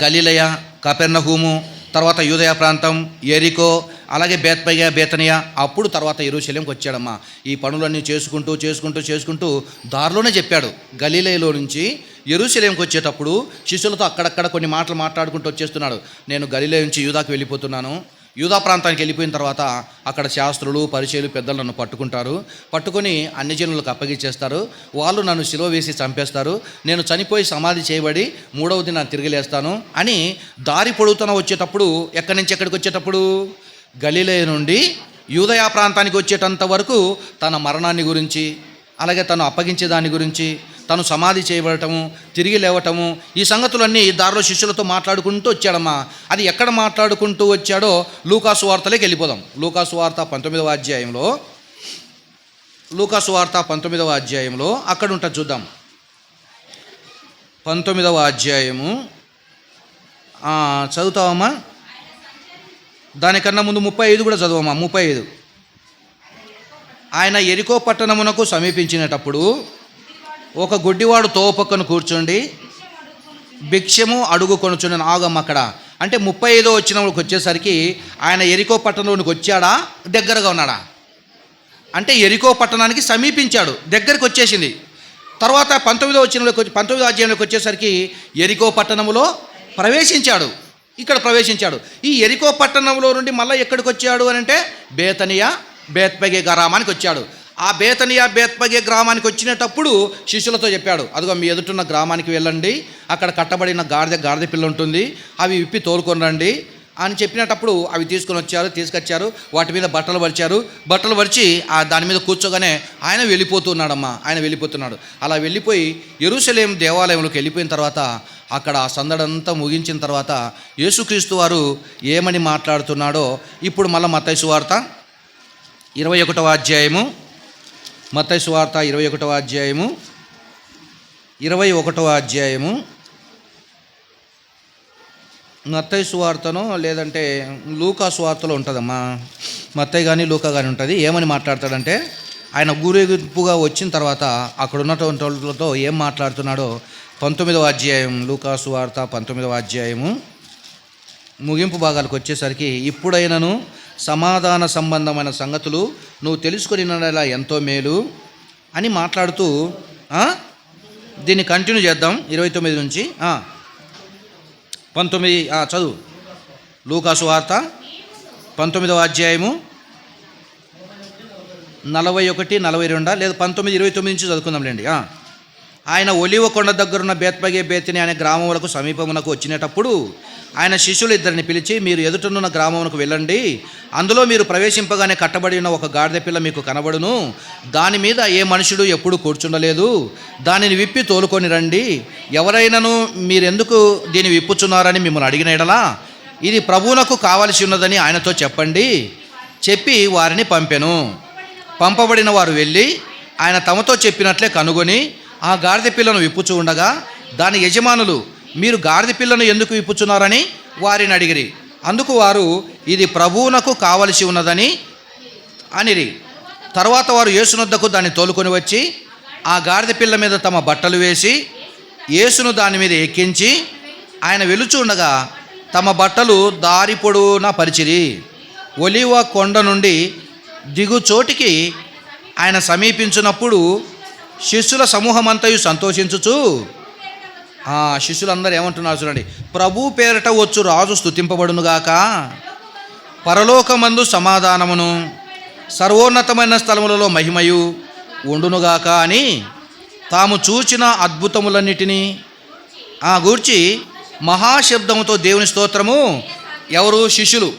గలిలయ, కపెర్నహూము, తర్వాత యూదయ ప్రాంతం, యెరికో, అలాగే బేత్పగే, బేతనియా, అప్పుడు తర్వాత యెరూషలేంకి వచ్చాడమ్మా. ఈ పనులన్నీ చేసుకుంటూ దారిలోనే చెప్పాడు. గలిలయలో నుంచి యెరూషలేంకి వచ్చేటప్పుడు శిష్యులతో అక్కడక్కడ కొన్ని మాటలు మాట్లాడుకుంటూ వచ్చేస్తున్నాడు. నేను గలిలయ నుంచి యూదాకు వెళ్ళిపోతున్నాను. యూదా ప్రాంతానికి వెళ్ళిపోయిన తర్వాత అక్కడ శాస్త్రులు, పరిచయులు, పెద్దలు నన్ను పట్టుకొని అన్ని జనులకు అప్పగించేస్తారు. వాళ్ళు నన్ను సిలువ వేసి చంపేస్తారు. నేను చనిపోయి సమాధి చేయబడి 3వ దినాన్ని తిరిగి లేస్తాను అని దారి పొడుగుతూనే వచ్చేటప్పుడు, ఎక్కడి నుంచి ఎక్కడికి వచ్చేటప్పుడు గలిలయ నుండి యూదయ ప్రాంతానికి వచ్చేటంత వరకు తన మరణాన్ని గురించి, అలాగే తను అప్పగించే దాని గురించి, తను సమాధి చేయబడటము, తిరిగి లేవటము, ఈ సంగతులన్నీ దారిలో శిష్యులతో మాట్లాడుకుంటూ వచ్చాడమ్మా. అది ఎక్కడ మాట్లాడుకుంటూ వచ్చాడో లూకాసు వార్తలోకి వెళ్ళిపోదాం. లూకాసు వార్త 19వ అధ్యాయంలో అక్కడ ఉంటుంది, చూద్దాం. 19వ అధ్యాయము చదువుతావమ్మా? దానికన్నా ముందు 35 కూడా చదువమ్మా. 35. ఆయన యెరికో పట్టణమునకు సమీపించినప్పుడు ఒక గుడ్డివాడు తోపక్కను కూర్చుండి భిక్షము అడుగుకొనుచుండెను. ఆగమ్మ అక్కడ. అంటే 35వ వచనంలోకి వచ్చేసరికి ఆయన యెరికో పట్టణంలోనికి వచ్చాడా, దగ్గరగా ఉన్నాడా? అంటే యెరికో పట్టణానికి సమీపించాడు, దగ్గరికి వచ్చేసింది. తర్వాత 19వ అధ్యాయంలోకి వచ్చేసరికి యెరికో పట్టణములో ప్రవేశించాడు. ఈ యెరికో పట్టణంలో నుండి మళ్ళీ ఎక్కడికి వచ్చాడు అని అంటే బేతనియా, బేత్పగే గ్రామానికి వచ్చాడు. ఆ బేతనియా, బేత్పగే గ్రామానికి వచ్చినప్పుడు శిష్యులతో చెప్పాడు, అదిగో మీ ఎదుటిన్న గ్రామానికి వెళ్ళండి, అక్కడ కట్టబడిన గాడిద పిల్ల ఉంటుంది, అవి విప్పి తోలుకొని రండి అని చెప్పినప్పుడు అవి తీసుకొచ్చారు. వాటి మీద బట్టలు పరిచి దాని మీద కూర్చోగానే ఆయన వెళ్ళిపోతున్నాడు. అలా వెళ్ళిపోయి యెరూషలేం దేవాలయంలోకి వెళ్ళిపోయిన తర్వాత అక్కడ ఆ సందడంతా ముగించిన తర్వాత యేసుక్రీస్తు వారు ఏమని మాట్లాడుతున్నాడో ఇప్పుడు మళ్ళీ మత్తయి సువార్త 21వ అధ్యాయము, మత్తయి సువార్త 21వ అధ్యాయము మత్తయి సువార్తను లేదంటే లూకా సువార్తలో ఉంటుందమ్మా. మత్తయి కానీ లూకా కానీ ఉంటుంది. ఏమని మాట్లాడతాడంటే ఆయన ఊరేగింపుగా వచ్చిన తర్వాత అక్కడ ఉన్నటువంటి వాళ్ళతో ఏం మాట్లాడుతున్నాడో 19వ అధ్యాయం, లూకా సువార్త 19వ అధ్యాయము ముగింపు భాగాలకు వచ్చేసరికి, ఇప్పుడైనను సమాధాన సంబంధమైన సంగతులు నువ్వు తెలుసుకొనినలా ఎంతో మేలు అని మాట్లాడుతూ దీన్ని కంటిన్యూ చేద్దాం. 29 నుంచి 19 చదువు. లూకా సువార్త 19వ అధ్యాయము 41, 42 లేదా 19, 29 నుంచి చదువుకుందాంలేండి. ఆయన ఒలివ కొండ దగ్గరున్న బేత్పగే బేతిని అనే గ్రామములకు సమీపమునకు వచ్చినప్పుడు ఆయన శిష్యులు ఇద్దరిని పిలిచి, మీరు ఎదుటనున్న గ్రామమునకు వెళ్ళండి, అందులో మీరు ప్రవేశింపగానే కట్టబడి ఉన్న ఒక గాడిద పిల్ల మీకు కనబడును, దాని మీద ఏ మనుషుడు ఎప్పుడు కూర్చుండలేదు, దానిని విప్పి తోలుకొని రండి, ఎవరైనాను మీరెందుకు దీన్ని విప్పుచున్నారని మిమ్మల్ని అడిగిన ఎడలా ఇది ప్రభువునకు కావలసి ఉన్నదని ఆయనతో చెప్పండి. చెప్పి వారిని పంపెను. పంపబడిన వారు వెళ్ళి ఆయన తమతో చెప్పినట్లే కనుగొని ఆ గాడిద పిల్లను విప్పుచూ ఉండగా దాని యజమానులు, మీరు గాడిద పిల్లను ఎందుకు విప్పుచున్నారని వారిని అడిగిరి. అందుకు వారు, ఇది ప్రభువునకు కావలసి ఉన్నదని అనిరి. తర్వాత వారు యేసునొద్దకు దాన్ని తోలుకొని వచ్చి ఆ గాడిద పిల్ల మీద తమ బట్టలు వేసి యేసును దాని మీద ఎక్కించి ఆయన వెలుచు ఉండగా తమ బట్టలు దారి పొడవునా పరిచిరి. ఒలివ కొండ నుండి దిగు చోటికి ఆయన సమీపించినప్పుడు శిష్యుల సమూహమంతయు సంతోషించుచు, శిష్యులందరూ ఏమంటున్నారు చూడండి, ప్రభు పేరట వచ్చు రాజు స్తుతింపబడునుగాక, పరలోకమందు సమాధానమును సర్వోన్నతమైన స్థలములలో మహిమయు ఉండునుగాక అని తాము చూచిన అద్భుతములన్నిటినీ గూర్చి మహాశబ్దముతో దేవుని స్తోత్రము. ఎవరు? శిష్యులు.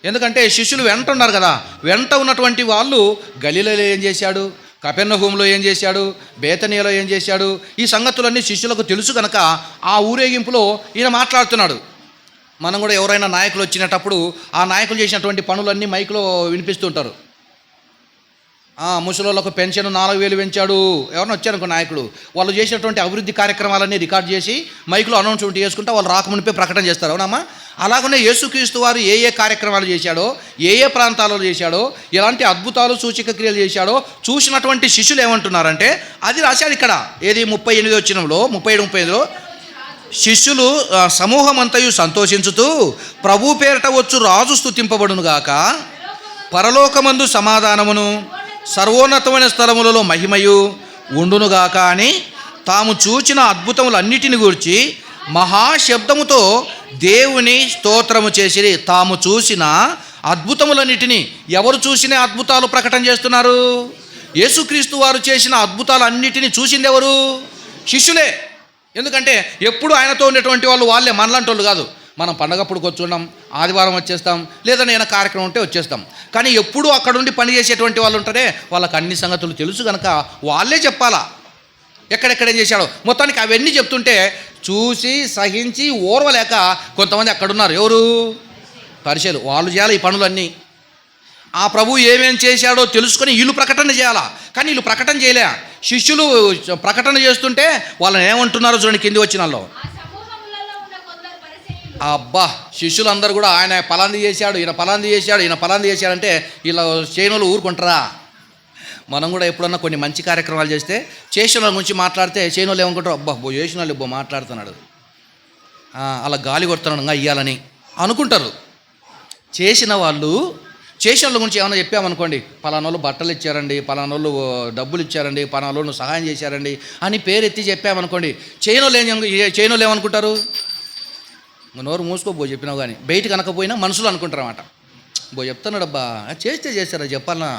ఎందుకంటే శిష్యులు వెంట ఉన్నారు కదా, వెంట ఉన్నటువంటి వాళ్ళు గలిలయలో ఏం చేశాడు, కపెర్నహూములో ఏం చేశాడు, బేతనీయలో ఏం చేశాడు, ఈ సంగతులన్నీ శిష్యులకు తెలుసు కనుక ఆ ఊరేగింపులో ఈయన మాట్లాడుతున్నాడు. మనం కూడా ఎవరైనా నాయకులు వచ్చినప్పుడు ఆ నాయకులు చేసినటువంటి పనులన్నీ మైకులో వినిపిస్తుంటారు. ముసలోళ్ళకు పెన్షన్ 4,000 పెంచాడు, ఎవరైనా వచ్చారనుకో నాయకుడు, వాళ్ళు చేసినటువంటి అభివృద్ధి కార్యక్రమాలన్నీ రికార్డ్ చేసి మైకులో అనౌన్స్మెంట్ చేసుకుంటా వాళ్ళు రాకమునిపే ప్రకటన చేస్తారు. అవునమ్మా? అలాగనే యేసుక్రీస్తు వారు ఏ ఏ కార్యక్రమాలు చేశాడో, ఏ ఏ ప్రాంతాలలో చేశాడో, ఎలాంటి అద్భుతాలు సూచక క్రియలు చేశాడో చూసినటువంటి శిష్యులు ఏమంటున్నారంటే అది రాశాడు ఇక్కడ. ఏది 38 వచనంలో 37-35లో శిష్యులు సమూహమంతయు సంతోషించుతూ ప్రభు పేరట వచ్చు రాజు స్తుతింపబడునుగాక, పరలోకమందు సమాధానమును సర్వోన్నతమైన స్థలములలో మహిమయు ఉండునుగాక అని తాము చూచిన అద్భుతములన్నిటిని గూర్చి మహాశబ్దముతో దేవుని స్తోత్రము చేసిరి. తాము చూసిన అద్భుతములన్నిటినీ, ఎవరు చూసిన అద్భుతాలు ప్రకటన చేస్తున్నారు? యేసుక్రీస్తు వారు చేసిన అద్భుతాలన్నిటినీ చూసింది ఎవరు? శిష్యులే. ఎందుకంటే ఎప్పుడు ఆయనతో ఉండేటువంటి వాళ్ళు వాళ్ళే, మనలాంటి వాళ్ళు కాదు. మనం పండగప్పుడు కూర్చున్నాం, ఆదివారం వచ్చేస్తాం, లేదా నేను కార్యక్రమం ఉంటే వచ్చేస్తాం. కానీ ఎప్పుడు అక్కడుండి పని చేసేటువంటి వాళ్ళు ఉంటారే, వాళ్ళకి అన్ని సంగతులు తెలుసు కనుక వాళ్ళే చెప్పాలా ఎక్కడెక్కడేం చేశాడో. మొత్తానికి అవన్నీ చెప్తుంటే చూసి సహించి ఓర్వలేక కొంతమంది అక్కడున్నారు. ఎవరు? పరిచయులు. వాళ్ళు చేయాలి ఈ పనులన్నీ. ఆ ప్రభు ఏమేం చేశాడో తెలుసుకొని వీళ్ళు ప్రకటన చేయాలా, కానీ వీళ్ళు ప్రకటన చేయలే. శిష్యులు ప్రకటన చేస్తుంటే వాళ్ళని ఏమంటున్నారో చూడండి కింది వచ్చినాల్లో. అబ్బా, శిష్యులందరూ కూడా ఆయన పలాంది చేశాడు, ఈయన పలాంది చేశాడు, ఈయన పలాంది చేశాడంటే ఇలా చేయనోళ్ళు ఊరుకుంటారా? మనం కూడా ఎప్పుడన్నా కొన్ని మంచి కార్యక్రమాలు చేస్తే చేసిన వాళ్ళ గురించి మాట్లాడితే చేయనోళ్ళు ఏమనుకుంటారు, అబ్బా చేసిన వాళ్ళు ఇబ్బో మాట్లాడుతున్నాడు, అలా గాలి కొడుతున్నాడు ఇయ్యాలని అనుకుంటారు. చేసిన వాళ్ళ గురించి ఏమైనా చెప్పామనుకోండి, పలానోళ్ళు బట్టలు ఇచ్చారండి, పలానోళ్ళు డబ్బులు ఇచ్చారండి, పలానోళ్ళు సహాయం చేశారండి అని పేరెత్తి చెప్పామనుకోండి, చేయనోళ్ళు ఏమనుకుంటారు? నోరు మూసుకోబో చెప్పినావు కానీ, బయటకు అనకపోయినా మనసులో అనుకుంటారన్నమాట. చెప్తున్నాడు అబ్బా, చేస్తారా చెప్పాలనా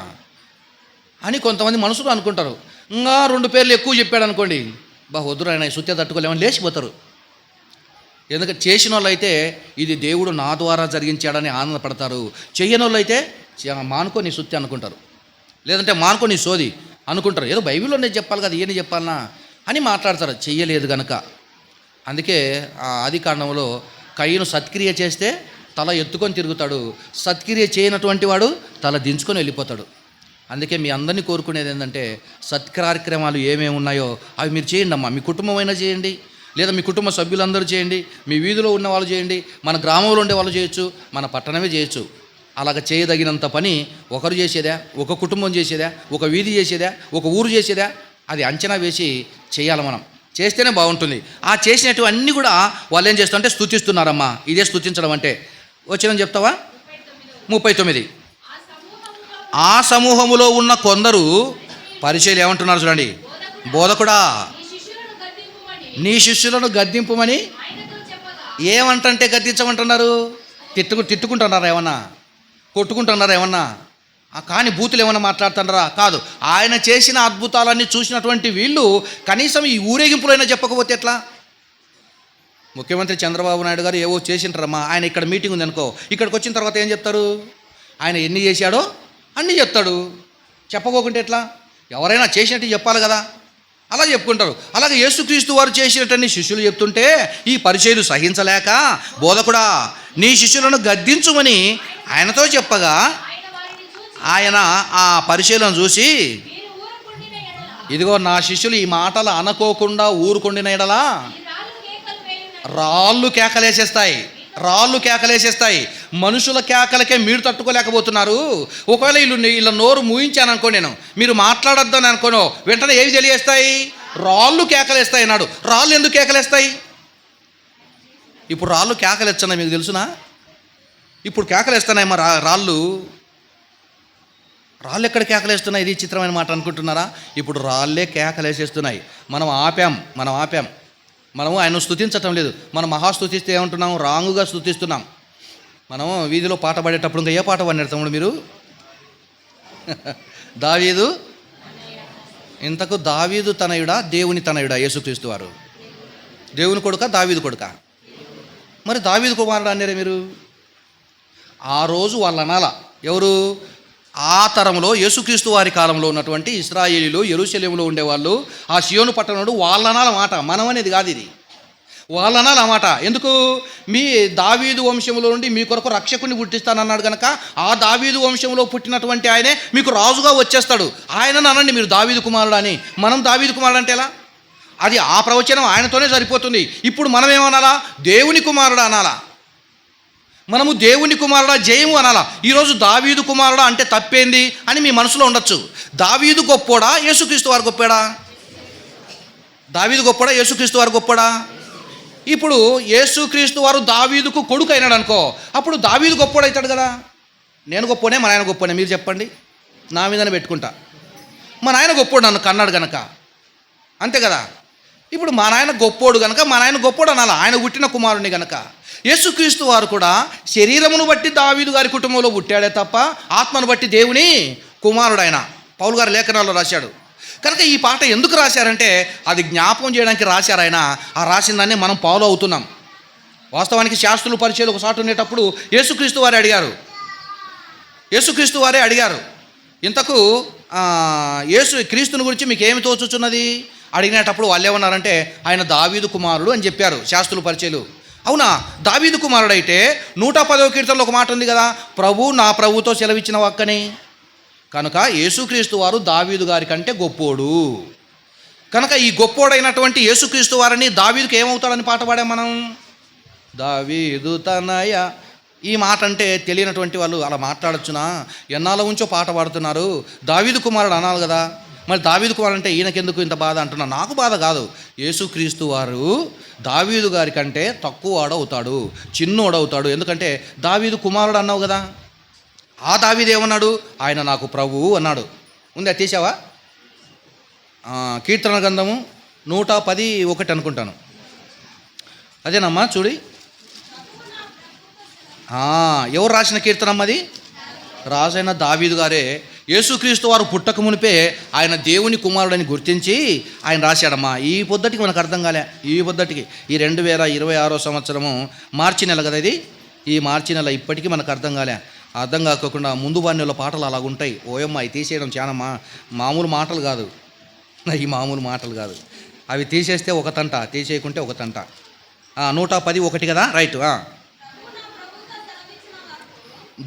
అని కొంతమంది మనసులో అనుకుంటారు. ఇంకా 2 పేర్లు ఎక్కువ చెప్పాడు అనుకోండి, వద్దురు ఆయన సుత్య తట్టుకోలేమని లేచిపోతారు. ఎందుకంటే చేసిన వాళ్ళు అయితే ఇది దేవుడు నా ద్వారా జరిగించాడని ఆనందపడతారు. చెయ్యని వాళ్ళు అయితే మానుకో నీ సుత్తి అనుకుంటారు, లేదంటే మానుకో నీ సోది అనుకుంటారు. ఏదో బైబిల్లోనే చెప్పాలి కదా, ఏని చెప్పాలనా అని మాట్లాడతారు, చెయ్యలేదు కనుక. అందుకే ఆది కాండంలో కయ్యను సత్క్రియ చేస్తే తల ఎత్తుకొని తిరుగుతాడు, సత్క్రియ చేయనటువంటి వాడు తల దించుకొని వెళ్ళిపోతాడు. అందుకే మీ అందరినీ కోరుకునేది ఏంటంటే సత్కార్యక్రమాలు ఏమేమి ఉన్నాయో అవి మీరు చేయండి అమ్మా. మీ కుటుంబం అయినా చేయండి, లేదా మీ కుటుంబ సభ్యులందరూ చేయండి, మీ వీధిలో ఉన్న వాళ్ళు చేయండి, మన గ్రామంలో ఉండే వాళ్ళు చేయొచ్చు, మన పట్టణమే చేయొచ్చు. అలాగ చేయదగినంత పని ఒకరు చేసేదా, ఒక కుటుంబం చేసేదా, ఒక వీధి చేసేదా, ఒక ఊరు చేసేదా, అది అంచనా వేసి చేయాలి. మనం చేస్తేనే బాగుంటుంది. ఆ చేసినట్టు అన్నీ కూడా వాళ్ళు ఏం చేస్తారంటే స్తుతిస్తున్నారమ్మా. ఇదే స్తుతించడం అంటే. వచ్చిన చెప్తావా? 39. ఆ సమూహములో ఉన్న కొందరు పరిచయులు ఏమంటున్నారు చూడండి, బోధకుడా నీ శిష్యులను గద్దింపుమని. ఏమంటే గద్దించమంటున్నారు? తిట్టుకుంటున్నారా ఏమన్నా? కొట్టుకుంటున్నారా ఏమన్నా? కానీ బూతులు ఏమైనా మాట్లాడుతున్నారా? కాదు. ఆయన చేసిన అద్భుతాలన్నీ చూసినటువంటి వీళ్ళు కనీసం ఈ ఊరేగింపులైనా చెప్పకపోతే ఎట్లా? ముఖ్యమంత్రి చంద్రబాబు నాయుడు గారు ఏవో చేసింటారమ్మా, ఆయన ఇక్కడ మీటింగ్ ఉంది అనుకో, ఇక్కడికి వచ్చిన తర్వాత ఏం చెప్తారు? ఆయన ఎన్ని చేశాడో అన్నీ చెప్తాడు. చెప్పకోకుంటే ఎట్లా? ఎవరైనా చేసినట్టు చెప్పాలి కదా, అలా చెప్పుకుంటారు. అలాగే యేసుక్రీస్తు వారు చేసినట్టని శిష్యులు చెప్తుంటే ఈ పరిచయులు సహించలేక, బోధకుడా నీ శిష్యులను గద్దించుమని ఆయనతో చెప్పగా, ఆయన ఆ పరిచయులను చూసి, ఇదిగో నా శిష్యులు ఈ మాటలు అనుకోకుండా ఊరుకొండిన ఎడలా రాళ్ళు కేకలేసేస్తాయి. మనుషుల కేకలకే మీరు తట్టుకోలేకపోతున్నారు. ఒకవేళ వీళ్ళ నోరు మూయించాను అనుకో, నేను మీరు మాట్లాడొద్దని అనుకోను, వెంటనే ఏవి తెలియజేస్తాయి? రాళ్ళు కేకలేస్తాయి అన్నాడు. రాళ్ళు ఎందుకు కేకలేస్తాయి? ఇప్పుడు రాళ్ళు కేకలేస్తున్నాయి, మీకు తెలుసునా? ఇప్పుడు కేకలేస్తున్నాయి మరి రాళ్ళు ఎక్కడ కేకలేస్తున్నాయి? ఇది చిత్రమైన మాట అనుకుంటున్నారా? ఇప్పుడు రాళ్ళే కేకలేసేస్తున్నాయి. మనం ఆపాం. మనము ఆయన స్తుతించటం లేదు. మనం మహాస్తుతిస్తే ఏమంటున్నాం? రాంగుగా స్తుతిస్తున్నాం. మనం వీధిలో పాట పాడేటప్పుడు ఇంకా ఏ పాట పాడినారు తమ్ముడు మీరు? దావీదు. ఇంతకు దావీదు తనయుడా దేవుని తనయుడా యేసుక్రీస్తు వారు? దేవుని కొడుక దావీదు కొడుక? మరి దావీదు కుమారుడు అన్నారే మీరు. ఆ రోజు వాళ్ళు అనాల. ఎవరు? ఆ తరంలో యేసుక్రీస్తు వారి కాలంలో ఉన్నటువంటి ఇశ్రాయేలీలు, యెరూషలేములో ఉండేవాళ్ళు, ఆ సియోను పట్టణంలో వాళ్ళనాల మాట, మనం అనేది కాదు ఇది. వాళ్ళనాల మాట. ఎందుకు? మీ దావీదు వంశంలో నుండి మీ కొరకు రక్షకుని పుట్టిస్తానన్నాడు కనుక ఆ దావీదు వంశంలో పుట్టినటువంటి ఆయనే మీకు రాజుగా వచ్చేస్తాడు. ఆయనను అనండి మీరు దావీదు కుమారుడు అని. మనం దావీదు కుమారుడు అంటే ఎలా? అది ఆ ప్రవచనం ఆయనతోనే సరిపోతుంది. ఇప్పుడు మనం ఏమనాలా? దేవుని కుమారుడు అనాలా. మనము దేవుని కుమారుడా జయము అనాలా. ఈరోజు దావీదు కుమారుడా అంటే తప్పేంది అని మీ మనసులో ఉండొచ్చు. దావీదు గొప్పోడా యేసుక్రీస్తు వారు గొప్పాడా? దావీదు గొప్పోడా యేసుక్రీస్తు వారు గొప్పోడా? ఇప్పుడు యేసుక్రీస్తు వారు దావీదుకు కొడుకు అయినాడు అనుకో, అప్పుడు దావీదు గొప్పోడు అవుతాడు కదా. నేను గొప్పోనే, మా నాయన గొప్పోనే? మీరు చెప్పండి. నా మీదనే పెట్టుకుంటా. మా నాయన గొప్పోడు నన్ను కన్నాడు గనక, అంతే కదా. ఇప్పుడు మా నాయన గొప్పోడు గనక మా నాయన గొప్పోడు అనాలా, ఆయన పుట్టిన కుమారుని గనక. యేసుక్రీస్తు వారు కూడా శరీరమును బట్టి దావీదు గారి కుటుంబంలో పుట్టాడే తప్ప ఆత్మను బట్టి దేవుని కుమారుడు ఆయన. పౌలు గారు లేఖనాల్లో రాశాడు. కనుక ఈ పాట ఎందుకు రాశారంటే అది జ్ఞాపకం చేయడానికి రాశారు ఆయన. ఆ రాసిన దాన్ని మనం ఫాలో అవుతున్నాం. వాస్తవానికి శాస్త్రులు పరిచయాలు ఒకసారి ఉండేటప్పుడు యేసుక్రీస్తు వారే అడిగారు, ఇంతకు క్రీస్తుని గురించి మీకు ఏమి తోచుచున్నది అడిగినప్పుడు వాళ్ళు ఏమన్నారంటే ఆయన దావీదు కుమారుడు అని చెప్పారు శాస్త్రులు పరిచయాలు. అవునా, దావీదు కుమారుడు అయితే 110వ కీర్తనలో ఒక మాట ఉంది కదా, ప్రభు నా ప్రభుతో సెలవిచ్చిన వాక్కని. కనుక యేసుక్రీస్తు వారు దావీదు గారి కంటే గొప్పోడు. కనుక ఈ గొప్పోడైనటువంటి యేసుక్రీస్తు వారిని దావీదుకి ఏమవుతాడని పాట పాడాం మనం. దావీదు తనయ. ఈ మాట అంటే తెలియనటువంటి వాళ్ళు అలా మాట్లాడొచ్చునా? ఎన్నాళ్ళ ఉంచో పాట పాడుతున్నారు, దావీదు కుమారుడు అనాలి కదా. మరి దావీదు కుమారుడు అంటే ఈయనకెందుకు ఇంత బాధ అంటున్నా? నాకు బాధ కాదు. యేసుక్రీస్తు వారు దావీదు గారి కంటే తక్కువ వాడవుతాడు, చిన్నోడవుతాడు. ఎందుకంటే దావీదు కుమారుడు అన్నావు కదా. ఆ దావీదు ఏమన్నాడు? ఆయన నాకు ప్రభువు అన్నాడు. ఉంది, తీసావా? కీర్తన గ్రంథము 110:1 అనుకుంటాను. అదేనమ్మా చూడి. ఎవరు రాసిన కీర్తనమ్మది? రాజైన దావీదు గారే. యేసుక్రీస్తు వారు పుట్టక మునిపే ఆయన దేవుని కుమారుడని గుర్తించి ఆయన రాశాడమ్మా. ఈ పొద్దుటికి మనకు అర్థం కాలే. ఈ పొద్దుటికి ఈ 2026 సంవత్సరము మార్చి నెల కదా ఇది. ఈ మార్చి నెల ఇప్పటికీ మనకు అర్థం కాలే. అర్థం కాకుండా ముందు బాణ్యంలో పాటలు అలాగుంటాయి. ఓయమ్మ, అవి తీసేయడం చాలా మామూలు మాటలు కాదు. ఈ మామూలు మాటలు కాదు. అవి తీసేస్తే ఒక తంట, తీసేయకుంటే ఒక తంట. 110:1 కదా, రైట్.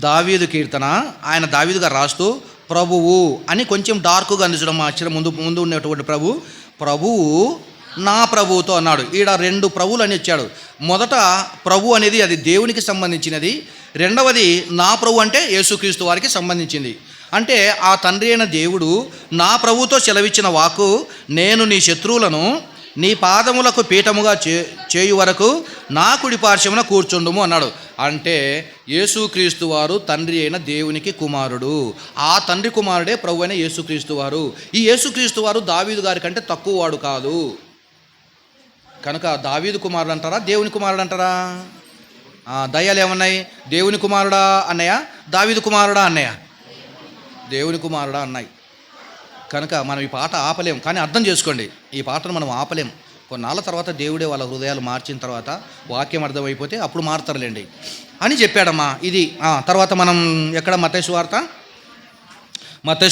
దావీదు కీర్తన ఆయన దావీదు గారు రాస్తూ ప్రభువు అని కొంచెం డార్క్గా అందించడం అక్షరం ముందు ఉన్నటువంటి ప్రభువు నా ప్రభువుతో అన్నాడు. ఈడ 2 ప్రభువులు అని ఇచ్చాడు. మొదట ప్రభు అనేది అది దేవునికి సంబంధించినది, రెండవది నా ప్రభు అంటే యేసుక్రీస్తు వారికి సంబంధించింది. అంటే ఆ తండ్రి అయిన దేవుడు నా ప్రభుతో సెలవిచ్చిన వాక్కు, నేను నీ శత్రువులను నీ పాదములకు పీఠముగా చేయు వరకు నా కుడి పార్శ్వమున కూర్చుండుము అన్నాడు. అంటే యేసుక్రీస్తు వారు తండ్రి అయిన దేవునికి కుమారుడు. ఆ తండ్రి కుమారుడే ప్రభు అయిన యేసుక్రీస్తు వారు. ఈ యేసుక్రీస్తు వారు దావీదు గారి కంటే తక్కువ వాడు కాదు. కనుక దావీదు కుమారుడు అంటారా, దేవుని కుమారుడు అంటారా? దయ్యాలు ఏమన్నాయి? దేవుని కుమారుడా అన్నయ్య, దావీదు కుమారుడా అన్నయ్య? దేవుని కుమారుడా అన్నాయి. కనుక మనం ఈ పాట ఆపలేం. కానీ అర్థం చేసుకోండి, ఈ పాటను మనం ఆపలేం. కొన్నాళ్ళ తర్వాత దేవుడే వాళ్ళ హృదయాలు మార్చిన తర్వాత వాక్యం అర్థమైపోతే అప్పుడు మారుతారులేండి అని చెప్పాడమ్మా. ఇది తర్వాత మనం ఎక్కడ మత్తయి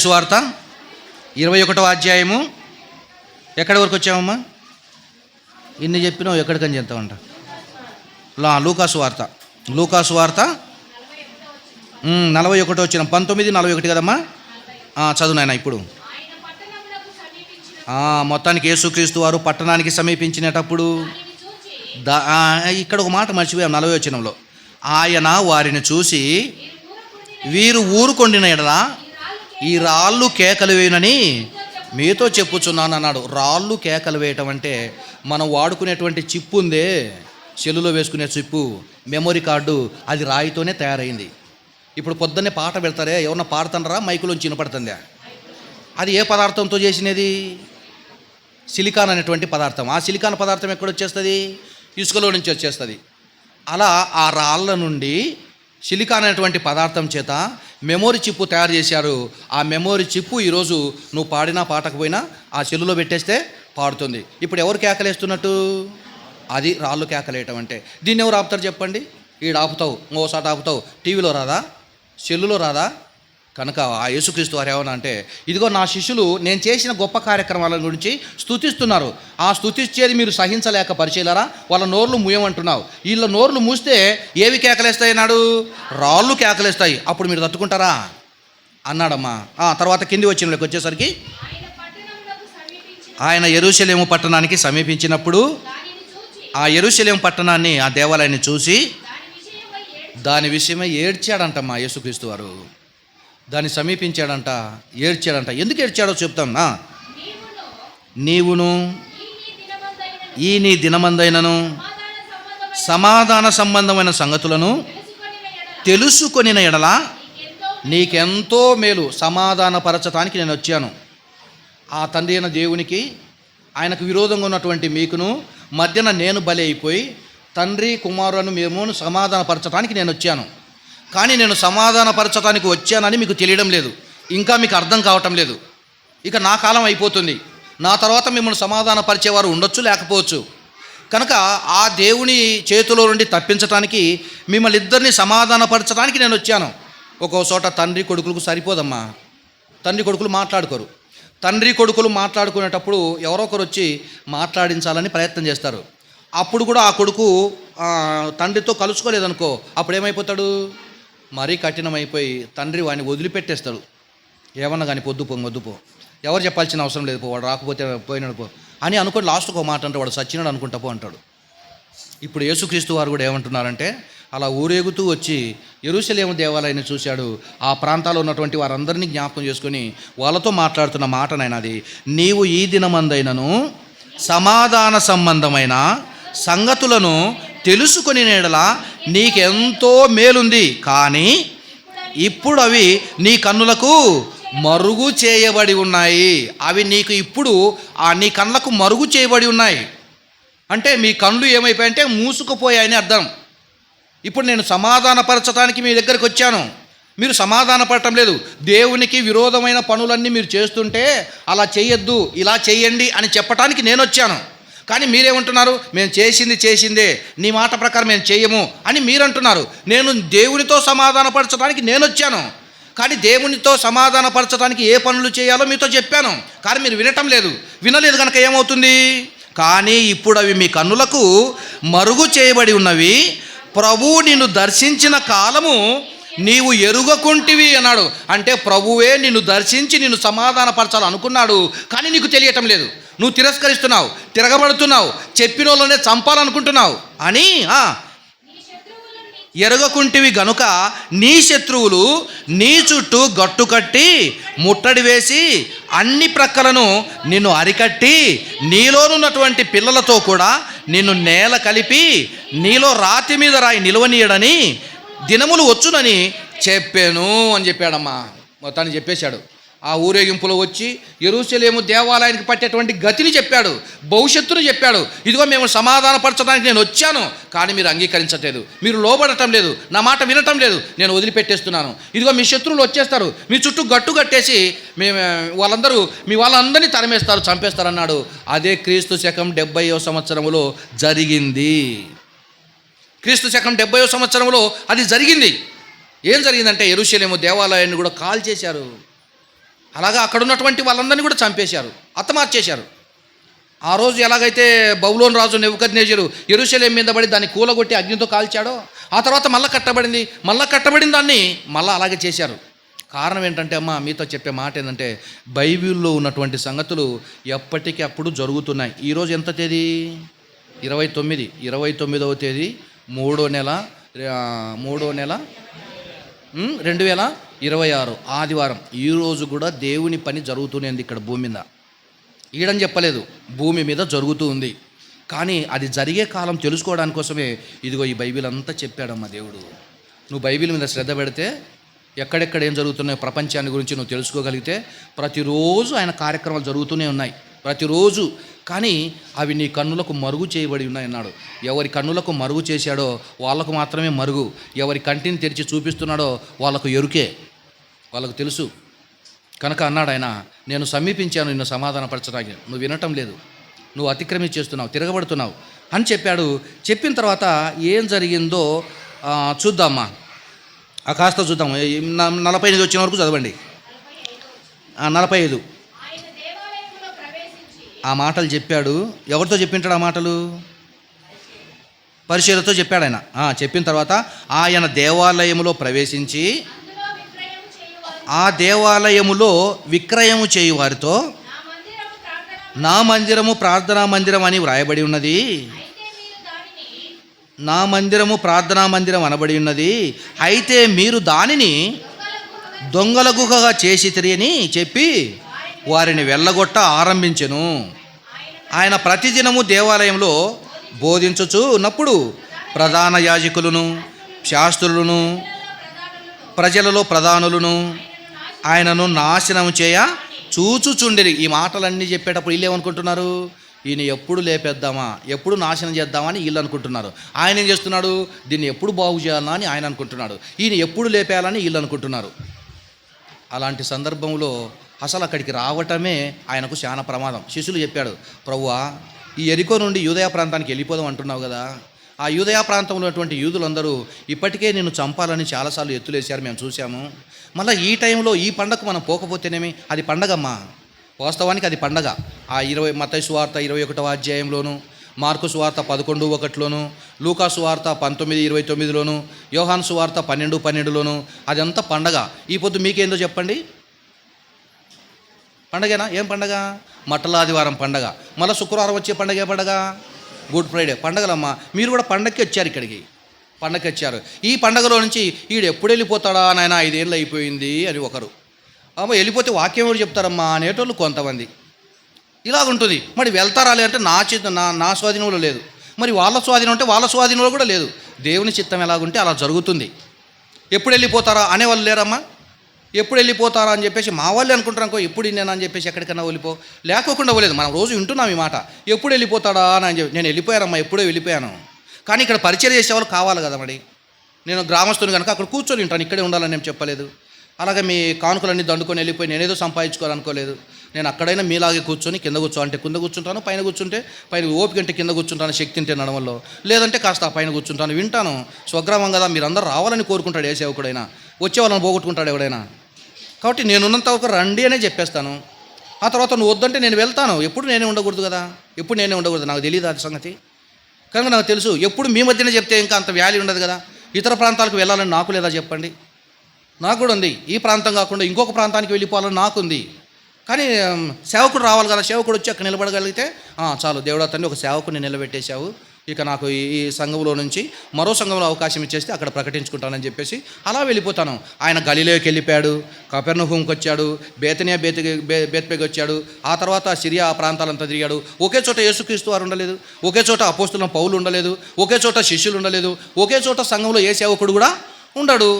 సువార్త 21వ అధ్యాయము ఎక్కడి వరకు వచ్చామమ్మా? ఇన్ని చెప్పినావు ఎక్కడికని చెప్తామంట. లూకాసు వార్త 41 వచ్చిన 19:41 కదమ్మా. చదువునాయన ఇప్పుడు. మొత్తానికి యేసుక్రీస్తు వారు పట్టణానికి సమీపించినప్పుడు ఇక్కడ ఒక మాట మర్చిపోయాం 40 వచనంలో. ఆయన వారిని చూసి వీరు ఊరుకొండిన ఎడల ఈ రాళ్ళు కేకలు వేయనని మీతో చెప్పుచున్నాను అన్నాడు. రాళ్ళు కేకలు వేయటం అంటే మనం వాడుకునేటువంటి చిప్పు ఉందే, సెల్లులో వేసుకునే చిప్పు, మెమొరీ కార్డు, అది రాయితోనే తయారైంది. ఇప్పుడు పొద్దున్నే పాట పెడతారే, ఎవరన్నా పాడుతుండరా మైకులోంచి వినపడుతుందా? అది ఏ పదార్థంతో చేసినది? సిలికాన్ అనేటువంటి పదార్థం. ఆ సిలికాన్ పదార్థం ఎక్కడొచ్చేస్తుంది? ఇసుకలో నుంచి వచ్చేస్తుంది. అలా ఆ రాళ్ళ నుండి సిలికాన్ అనేటువంటి పదార్థం చేత మెమొరీ చిప్పు తయారు చేశారు. ఆ మెమొరీ చిప్పు ఈరోజు నువ్వు పాడినా పాడకపోయినా ఆ సెల్లులో పెట్టేస్తే పాడుతుంది. ఇప్పుడు ఎవరు కేకలేస్తున్నట్టు? అది రాళ్ళు కేకలేయటం అంటే. దీన్ని ఎవరు ఆపుతారు చెప్పండి? ఈడు ఆపుతావు, ఇంకోసారి ఆపుతావు. టీవీలో రాదా? సెల్లులో రాదా? కనుక ఆ యేసుక్రీస్తు వారు ఏమన్నా అంటే, ఇదిగో నా శిష్యులు నేను చేసిన గొప్ప కార్యక్రమాల గురించి స్తుతిస్తున్నారు, ఆ స్తుతిచ్చేది మీరు సహించలేక పరిచయలారా వాళ్ళ నోర్లు మూయమంటున్నావు. వీళ్ళ నోర్లు మూస్తే ఏవి కేకలేస్తాయి అన్నాడు? రాళ్ళు కేకలేస్తాయి. అప్పుడు మీరు తట్టుకుంటారా అన్నాడమ్మా. తర్వాత కింది వచ్చినకి వచ్చేసరికి ఆయన యెరూషలేము పట్టణానికి సమీపించినప్పుడు ఆ యెరూషలేము పట్టణాన్ని, ఆ దేవాలయాన్ని చూసి దాని విషయమై ఏడ్చాడంటమ్మా యేసుక్రీస్తు వారు. దాన్ని సమీపించాడంట, ఏడ్చాడంట. ఎందుకు ఏడ్చాడో చెప్తాం. నీవును ఈ నీ దినమందైనను సమాధాన సంబంధమైన సంగతులను తెలుసుకొనిన ఎడల నీకెంతో మేలు. సమాధానపరచటానికి నేను వచ్చాను. ఆ తండ్రి అయిన దేవునికి, ఆయనకు విరోధంగా ఉన్నటువంటి మీకును మధ్యన నేను బలి అయిపోయి తండ్రి కుమారులను మేము సమాధానపరచడానికి నేను వచ్చాను. కానీ నేను సమాధానపరచడానికి వచ్చానని మీకు తెలియడం లేదు, ఇంకా మీకు అర్థం కావటం లేదు. ఇక నా కాలం అయిపోతుంది, నా తర్వాత మిమ్మల్ని సమాధానపరిచేవారు ఉండొచ్చు, లేకపోవచ్చు. కనుక ఆ దేవుని చేతిలో నుండి తప్పించడానికి మిమ్మల్ని ఇద్దరిని సమాధానపరచడానికి నేను వచ్చాను. ఒక్కో చోట తండ్రి కొడుకులకు సరిపోదమ్మా, తండ్రి కొడుకులు మాట్లాడుకోరు. తండ్రి కొడుకులు మాట్లాడుకునేటప్పుడు ఎవరో ఒకరు వచ్చి మాట్లాడించాలని ప్రయత్నం చేస్తారు. అప్పుడు కూడా ఆ కొడుకు తండ్రితో కలుసుకోలేదనుకో, అప్పుడు ఏమైపోతాడు? మరీ కఠినమైపోయి తండ్రి వాడిని వదిలిపెట్టేస్తాడు. ఏమన్నా కానీ వద్దుపో, ఎవరు చెప్పాల్సిన అవసరం లేదు, వాడు రాకపోతే పోయినాడు పో అని అనుకోని లాస్ట్కి ఒక మాట అంటే వాడు సచ్చినాడు అనుకుంటా పో అంటాడు. ఇప్పుడు యేసుక్రీస్తు వారు కూడా ఏమంటున్నారంటే, అలా ఊరేగుతూ వచ్చి యెరూషలేము దేవాలయాన్ని చూశాడు. ఆ ప్రాంతాల్లో ఉన్నటువంటి వారందరినీ జ్ఞాపకం చేసుకొని వాళ్ళతో మాట్లాడుతున్న మాటనైనా అది, నీవు ఈ దినమందైనను సమాధాన సంబంధమైన సంగతులను తెలుసుకొని నేడల నీకెంతో మేలుంది, కానీ ఇప్పుడు అవి నీ కన్నులకు మరుగు చేయబడి ఉన్నాయి. అవి నీకు ఇప్పుడు నీ కళ్ళకు మరుగు చేయబడి ఉన్నాయి. అంటే మీ కళ్ళు ఏమైపోయాయంటే మూసుకుపోయాయని అర్థం. ఇప్పుడు నేను సమాధానపరచడానికి మీ దగ్గరికి వచ్చాను, మీరు సమాధానపడటం లేదు. దేవునికి విరోధమైన పనులన్నీ మీరు చేస్తుంటే అలా చేయొద్దు, ఇలా చేయండి అని చెప్పటానికి నేను వచ్చాను. కానీ మీరేమంటున్నారు? మేము చేసిందే, నీ మాట ప్రకారం మేము చేయము అని మీరంటున్నారు. నేను దేవునితో సమాధానపరచడానికి నేను వచ్చాను, కానీ దేవునితో సమాధానపరచడానికి ఏ పనులు చేయాలో మీతో చెప్పాను, కానీ మీరు వినలేదు కనుక ఏమవుతుంది? కానీ ఇప్పుడు అవి మీ కన్నులకు మరుగు చేయబడి ఉన్నవి. ప్రభువు నిన్ను దర్శించిన కాలము నీవు ఎరుగకుంటివి అన్నాడు. అంటే ప్రభువే నిన్ను దర్శించి నిన్ను సమాధానపరచాలనుకున్నాడు, కానీ నీకు తెలియటం లేదు. నువ్వు తిరస్కరిస్తున్నావు, తిరగబడుతున్నావు, చెప్పిన వాళ్ళనే చంపాలనుకుంటున్నావు అని ఎరగకుంటివి గనుక నీ శత్రువులు నీ చుట్టూ గట్టు కట్టి ముట్టడి వేసి అన్ని ప్రక్కలను నిన్ను అరికట్టి నీలోనున్నటువంటి పిల్లలతో కూడా నిన్ను నేల కలిపి నీలో రాతి మీద రాయి నిలవనీయడని దినములు వచ్చునని చెప్పాను అని చెప్పాడమ్మా. మొత్తాన్ని చెప్పేశాడు. ఆ ఊరేగింపులో వచ్చి యెరూషలేము దేవాలయానికి పట్టేటువంటి గతిని చెప్పాడు, భవిష్యత్తును చెప్పాడు. ఇదిగో మేము సమాధానపరచడానికి నేను వచ్చాను, కానీ మీరు అంగీకరించట్లేదు, మీరు లోబడటం లేదు, నా మాట వినటం లేదు, నేను వదిలిపెట్టేస్తున్నాను. ఇదిగో మీ శత్రువులు వచ్చేస్తారు, మీ చుట్టూ గట్టు కట్టేసి మీ వాళ్ళందరినీ తరిమేస్తారు, చంపేస్తారు అన్నాడు. అదే క్రీస్తు శకం 70వ సంవత్సరంలో జరిగింది. క్రీస్తు శకం 70వ సంవత్సరంలో అది జరిగింది. ఏం జరిగిందంటే యెరూషలేము దేవాలయాన్ని కూడా కాల్చేశారు. అలాగా అక్కడ ఉన్నటువంటి వాళ్ళందరినీ కూడా చంపేశారు, హతమార్చేశారు. ఆ రోజు ఎలాగైతే బబులోను రాజు నెబుకద్నెజరు యెరూషలేము మీద పడి దాన్ని కూలగొట్టి అగ్నితో కాల్చాడో, ఆ తర్వాత మళ్ళా కట్టబడిన దాన్ని మళ్ళీ అలాగే చేశారు. కారణం ఏంటంటే అమ్మ మీతో చెప్పే మాట ఏంటంటే బైబిల్లో ఉన్నటువంటి సంగతులు ఎప్పటికీ అప్పుడు జరుగుతున్నాయి. ఈరోజు ఎంత తేదీ? 29వ తేదీ 3వ నెల 2026 ఆదివారం. ఈరోజు కూడా దేవుని పని జరుగుతూనే ఉంది ఇక్కడ భూమి మీద. ఈడని చెప్పలేదు, భూమి మీద జరుగుతూ ఉంది. కానీ అది జరిగే కాలం తెలుసుకోవడానికి కోసమే ఇదిగో ఈ బైబిల్ అంతా చెప్పాడమ్మా దేవుడు. నువ్వు బైబిల్ మీద శ్రద్ధ పెడితే ఎక్కడెక్కడ ఏం జరుగుతున్నాయో ప్రపంచాన్ని గురించి నువ్వు తెలుసుకోగలిగితే ప్రతిరోజు ఆయన కార్యక్రమాలు జరుగుతూనే ఉన్నాయి, ప్రతిరోజు. కానీ అవి నీ కన్నులకు మరుగు చేయబడి ఉన్నాయన్నాడు. ఎవరి కన్నులకు మరుగు చేశాడో వాళ్ళకు మాత్రమే మరుగు, ఎవరి కంటిని తెరిచి చూపిస్తున్నాడో వాళ్ళకు ఎరుకే, వాళ్ళకు తెలుసు. కనుక అన్నాడు ఆయన, నేను సమీపించాను నిన్ను సమాధానపరచడానికి, నువ్వు వినటం లేదు, నువ్వు అతిక్రమించేస్తున్నావు, తిరగబడుతున్నావు అని చెప్పాడు. చెప్పిన తర్వాత ఏం జరిగిందో చూద్దామా, కాస్త చూద్దాం. 45 వచ్చిన వరకు చదవండి. 45 ఆ మాటలు చెప్పాడు. ఎవరితో చెప్పింటాడు ఆ మాటలు? పరిచయులతో చెప్పాడు ఆయన. చెప్పిన తర్వాత ఆయన దేవాలయములో ప్రవేశించి ఆ దేవాలయములో విక్రయము చేయు వారితో నా మందిరము ప్రార్థనా మందిరం అని వ్రాయబడి ఉన్నది, నా మందిరము ప్రార్థనా మందిరం అనబడి ఉన్నది, అయితే మీరు దానిని దొంగల గుహగా చేసి తిరిగి చెప్పి వారిని వెళ్ళగొట్ట ఆరంభించెను. ఆయన ప్రతిదినము దేవాలయంలో బోధించుచు ఉన్నప్పుడు ప్రధాన యాజకులను శాస్త్రులను ప్రజలలో ప్రధానులను ఆయనను నాశనం చేయ చూచుచుండిరి. ఈ మాటలన్నీ చెప్పేటప్పుడు వీళ్ళు ఏమనుకుంటున్నారు? ఈయన ఎప్పుడు లేపేద్దామా, ఎప్పుడు నాశనం చేద్దామా అని వీళ్ళు అనుకుంటున్నారు. ఆయన ఏం చేస్తున్నాడు? దీన్ని ఎప్పుడు బాగు చేయాలా అని ఆయన అనుకుంటున్నాడు. ఈయన ఎప్పుడు లేపేయాలని వీళ్ళు అనుకుంటున్నారు. అలాంటి సందర్భంలో అసలు అక్కడికి రావటమే ఆయనకు చాలా ప్రమాదం. శిష్యులు చెప్పాడు, ప్రభువా ఈ యెరికో నుండి యూదయ ప్రాంతానికి వెళ్ళిపోదాం అంటున్నావు కదా, ఆ యూదయ ప్రాంతంలో ఉన్నటువంటి యూదులందరూ ఇప్పటికే నిన్ను చంపాలని చాలాసార్లు ఎత్తులేశారు, మేము చూసాము. మళ్ళీ ఈ టైంలో ఈ పండగకు మనం పోకపోతేనేమి? అది పండగమ్మా, వాస్తవానికి అది పండగ. ఆ మత్తయి సువార్త 21వ అధ్యాయంలోను, మార్కు సువార్త 11:1లోను, లూకా సువార్త 19:29లోను, యోహాను సువార్త 12:12లోను అదంతా పండగ. ఈ పొద్దు మీకేందో చెప్పండి, పండగేనా? ఏం పండగ? మట్టల ఆదివారం పండగ. మళ్ళీ శుక్రవారం వచ్చే పండగ ఏ పండగ? Good Friday. పండగలమ్మా. మీరు కూడా పండగకి వచ్చారు, ఇక్కడికి పండగకి వచ్చారు. ఈ పండగలో నుంచి ఈడు ఎప్పుడు వెళ్ళిపోతాడా నాయన, 5 ఏళ్ళు అయిపోయింది అని ఒకరు, వెళ్ళిపోతే వాక్యం ఎవరు చెప్తారమ్మా అనేటోళ్ళు కొంతమంది. ఇలాగుంటుంది. మరి వెళ్తారా లేదంటే నా స్వాధీనంలో లేదు, మరి వాళ్ళ స్వాధీనం అంటే వాళ్ళ స్వాధీనంలో కూడా లేదు. దేవుని చిత్తం ఎలాగుంటే అలా జరుగుతుంది. ఎప్పుడు వెళ్ళిపోతారా అనేవాళ్ళు లేరమ్మా. ఎప్పుడు వెళ్ళిపోతారా అని చెప్పేసి మా వాళ్ళే అనుకుంటారు అనుకో, ఎప్పుడు నేను అని చెప్పేసి ఎక్కడికన్నా లేకోకుండా పోలేదు. మనం రోజు వింటున్నాం ఈ మాట, ఎప్పుడు వెళ్ళిపోతాడా అని చెప్పి. నేను వెళ్ళిపోయానమ్మా, ఎప్పుడో వెళ్ళిపోయాను. కానీ ఇక్కడ పరిచయం చేసేవాళ్ళు కావాలి కదా. మరి నేను గ్రామస్తుని కనుక అక్కడ కూర్చొని ఉంటాను, ఇక్కడే ఉండాలని నేను చెప్పలేదు. అలాగే మీ కానుకలన్నీ దండుకొని వెళ్ళిపోయి నేనేదో సంపాదించుకోవాలనుకోలేదు. నేను అక్కడైనా మీలాగే కూర్చొని కింద కూర్చోాలంటే కింద కూర్చుంటాను, పైన కూర్చుంటే పైన ఓపిక అంటే కింద కూర్చుంటాను, శక్తి ఉంటే నడవల్లో, లేదంటే కాస్త పైన కూర్చుంటాను, వింటాను. స్వగ్రామం కదా, మీరందరూ రావాలని కోరుకుంటాడు ఏ సేవకుడైనా, వచ్చే వాళ్ళని పోగొట్టుకుంటాడు ఎవడైనా. కాబట్టి నేనున్నంత వరకు రండి అనే చెప్పేస్తాను. ఆ తర్వాత నువ్వు వద్దంటే నేను వెళ్తాను. ఎప్పుడు నేనే ఉండకూడదు కదా, ఎప్పుడు నేనే ఉండకూడదు, నాకు తెలియదు అది సంగతి. కనుక నాకు తెలుసు ఎప్పుడు మీ మధ్యనే చెప్తే ఇంకా అంత వాల్యూ ఉండదు కదా. ఇతర ప్రాంతాలకు వెళ్ళాలని నాకు లేదా చెప్పండి? నాకు కూడా ఉంది. ఈ ప్రాంతం కాకుండా ఇంకొక ప్రాంతానికి వెళ్ళిపోవాలని నాకుంది. కానీ సేవకుడు రావాలి కదా, సేవకుడు వచ్చి అక్కడ నిలబడగలిగితే చాలు, దేవుడా తండ్రి ఒక సేవకుని నిలబెట్టేశావు, ఇక నాకు ఈ సంఘంలో నుంచి మరో సంఘంలో అవకాశం ఇచ్చేస్తే అక్కడ ప్రకటించుకుంటానని చెప్పేసి అలా వెళ్ళిపోతాను. ఆయన గలిలోకి వెళ్ళిపోయాడు, కపెర్నహూముకి వచ్చాడు, బేత్పేకి వచ్చాడు, ఆ తర్వాత సిరియా ప్రాంతాలంతా తిరిగాడు. ఒకే చోట యేసుక్రీస్తు వారు ఉండలేదు, ఒకే చోట అపోస్తుల పౌలు ఉండలేదు, ఒకే చోట శిష్యులు ఉండలేదు, ఒకే చోట సంఘంలో ఏ సేవకుడు కూడా ఉండడు.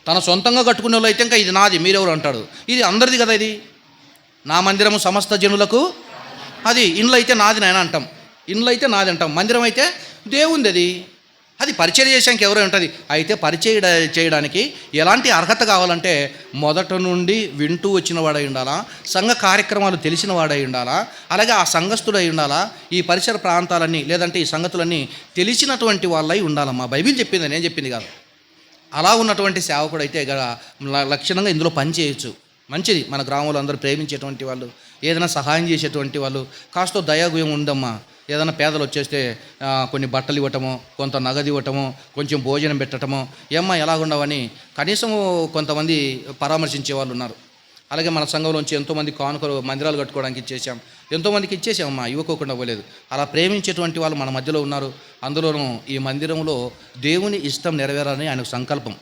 తన సొంతంగా కట్టుకునే వాళ్ళు అయితే ఇంకా ఇది నాది, మీరెవరు అంటాడు. ఇది అందరిది కదా, ఇది నా మందిరము సమస్త జనులకు, అది ఇండ్లు అయితే నాది నాయన అంటాం, ఇండ్లు అయితే నాది అంటాం, మందిరం అయితే దేవుంది. అది పరిచయం చేసాక ఎవరై ఉంటుంది. అయితే పరిచయం చేయడానికి ఎలాంటి అర్హత కావాలంటే మొదట నుండి వింటూ వచ్చిన వాడై ఉండాలా, సంఘ కార్యక్రమాలు తెలిసిన వాడై ఉండాలా, అలాగే ఆ సంఘస్థుడై ఉండాలా, ఈ పరిసర ప్రాంతాలన్నీ లేదంటే ఈ సంగతులన్నీ తెలిసినటువంటి వాళ్ళై ఉండాలమ్మా. బైబిల్ చెప్పింది, నేను చెప్పింది కాదు. అలా ఉన్నటువంటి సేవకుడు అయితే లక్షణంగా ఇందులో పని చేయొచ్చు. మంచిది. మన గ్రామంలో అందరూ ప్రేమించేటువంటి వాళ్ళు, ఏదైనా సహాయం చేసేటువంటి వాళ్ళు, కాస్త దయాగుయం ఉందమ్మా. ఏదైనా పేదలు వచ్చేస్తే కొన్ని బట్టలు ఇవ్వటము, కొంత నగదు ఇవ్వటము, కొంచెం భోజనం పెట్టడము, ఏమ్మా ఎలాగుండవని కనీసం కొంతమంది పరామర్శించే వాళ్ళు ఉన్నారు. అలాగే మన సంఘంలోంచి ఎంతోమంది కానుకలు మందిరాలు కట్టుకోవడానికి ఇచ్చేసాం, ఎంతోమందికి ఇచ్చేసామమ్మా, ఇవ్వకోకుండా పోలేదు. అలా ప్రేమించేటువంటి వాళ్ళు మన మధ్యలో ఉన్నారు. అందులోనూ ఈ మందిరంలో దేవుని ఇష్టం నెరవేరాలని ఆయన సంకల్పం.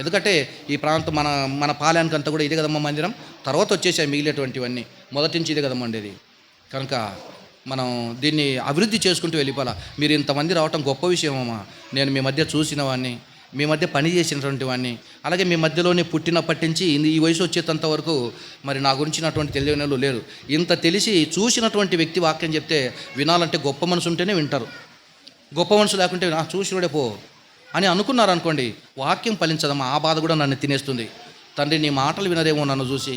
ఎందుకంటే ఈ ప్రాంతం మన పాలెంకంతా కూడా ఇదే కదమ్మా మందిరం. తర్వాత వచ్చేసాయి మిగిలేటువంటివన్నీ, మొదటి నుంచి ఇదే కదమ్మా ఉండేది. కనుక మనం దీన్ని అభివృద్ధి చేసుకుంటూ వెళ్ళిపోవాలా. మీరు ఇంతమంది రావటం గొప్ప విషయం అమ్మా. నేను మీ మధ్య చూసిన వాడిని, మీ మధ్య పని చేసినటువంటి వాడిని, అలాగే మీ మధ్యలోనే పుట్టినప్పటి నుంచి ఈ వయసు వచ్చేంత వరకు మరి నా గురించినటువంటి తెలియని వాళ్ళు లేరు. ఇంత తెలిసి చూసినటువంటి వ్యక్తి వాక్యం చెప్తే వినాలంటే గొప్ప మనసు ఉంటేనే వింటారు. గొప్ప మనసు లేకుంటే చూసినోడే పో అని అనుకున్నారు అనుకోండి, వాక్యం ఫలించదమ్మా. ఆ బాధ కూడా నన్ను తినేస్తుంది. తండ్రి నీ మాటలు వినరేమో నన్ను చూసి.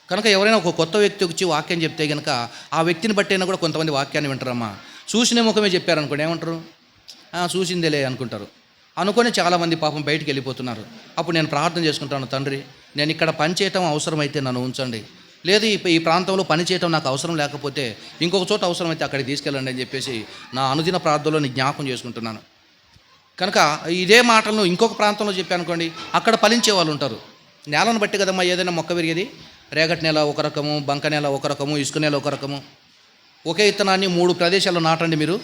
కనుక ఎవరైనా ఒక కొత్త వ్యక్తి వచ్చి వాక్యం చెప్తే కనుక ఆ వ్యక్తిని బట్టి అయినా కూడా కొంతమంది వాక్యాన్ని వింటారమ్మా. చూసిన ముఖమే చెప్పారనుకోండి, ఏమంటారు, చూసిందేలే అనుకుంటారు. అనుకొని చాలామంది పాపం బయటికి వెళ్ళిపోతున్నారు. అప్పుడు నేను ప్రార్థన చేసుకుంటాను, తండ్రి నేను ఇక్కడ పని చేయటం అవసరమైతే నన్ను ఉంచండి, లేదు ఈ ప్రాంతంలో పని చేయటం నాకు అవసరం లేకపోతే ఇంకొక చోట అవసరమైతే అక్కడికి తీసుకెళ్ళండి అని చెప్పేసి నా అనుదిన ప్రార్థనలో జ్ఞాపకం చేసుకుంటున్నాను. కనుక ఇదే మాటలను ఇంకొక ప్రాంతంలో చెప్పానుకోండి, అక్కడ ఫలించే వాళ్ళు ఉంటారు. నేలను బట్టి కదమ్మా ఏదైనా మొక్క పెరిగేది. రేగటి నేల ఒక రకము, బంక నేల ఒక రకము, ఇసుక నేల ఒక రకము. ఒకే విత్తనాన్ని 3 ప్రదేశాల్లో నాటండి మీరు.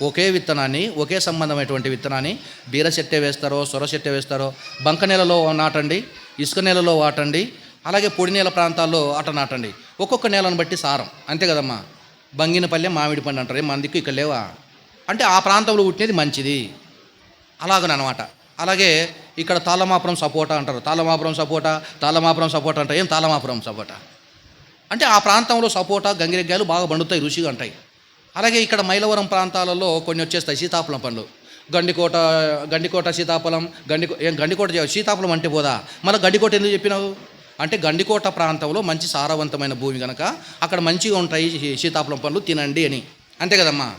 ఒకే విత్తనాన్ని, ఒకే సంబంధమైనటువంటి విత్తనాన్ని బీర చెట్టే వేస్తారో, సొర చెట్టే వేస్తారో, బంక నేలలో నాటండి, ఇసుక నేలలో వాటండి, అలాగే పొడి నేల ప్రాంతాల్లో అట నాటండి. ఒక్కొక్క నేలను బట్టి సారం అంతే కదమ్మా. బంగినపల్లె మామిడి పండు అంటారు, మన దిక్కు ఇక్కడ లేవా అంటే ఆ ప్రాంతంలో పుట్టినది మంచిది, అలాగనమాట. అలాగే ఇక్కడ తాళమాపురం సపోటా అంటారు, తాళమాపురం సపోటా అంటారు. ఏం తాళమాపురం సపోటా అంటే ఆ ప్రాంతంలో సపోటా గంగిరెగ్గాయలు బాగా పండుతాయి, రుచిగా ఉంటాయి. అలాగే ఇక్కడ మైలవరం ప్రాంతాలలో కొన్ని వచ్చేస్తాయి సీతాఫలం పండ్లు. గండికోట సీతాఫలం, గండికోట సీతాఫలం అంటే పోదా, మళ్ళీ గండికోట ఎందుకు చెప్పినావు అంటే గండికోట ప్రాంతంలో మంచి సారవంతమైన భూమి కనుక అక్కడ మంచిగా ఉంటాయి సీతాఫలం పండ్లు తినండి అని. అంతే కదమ్మా,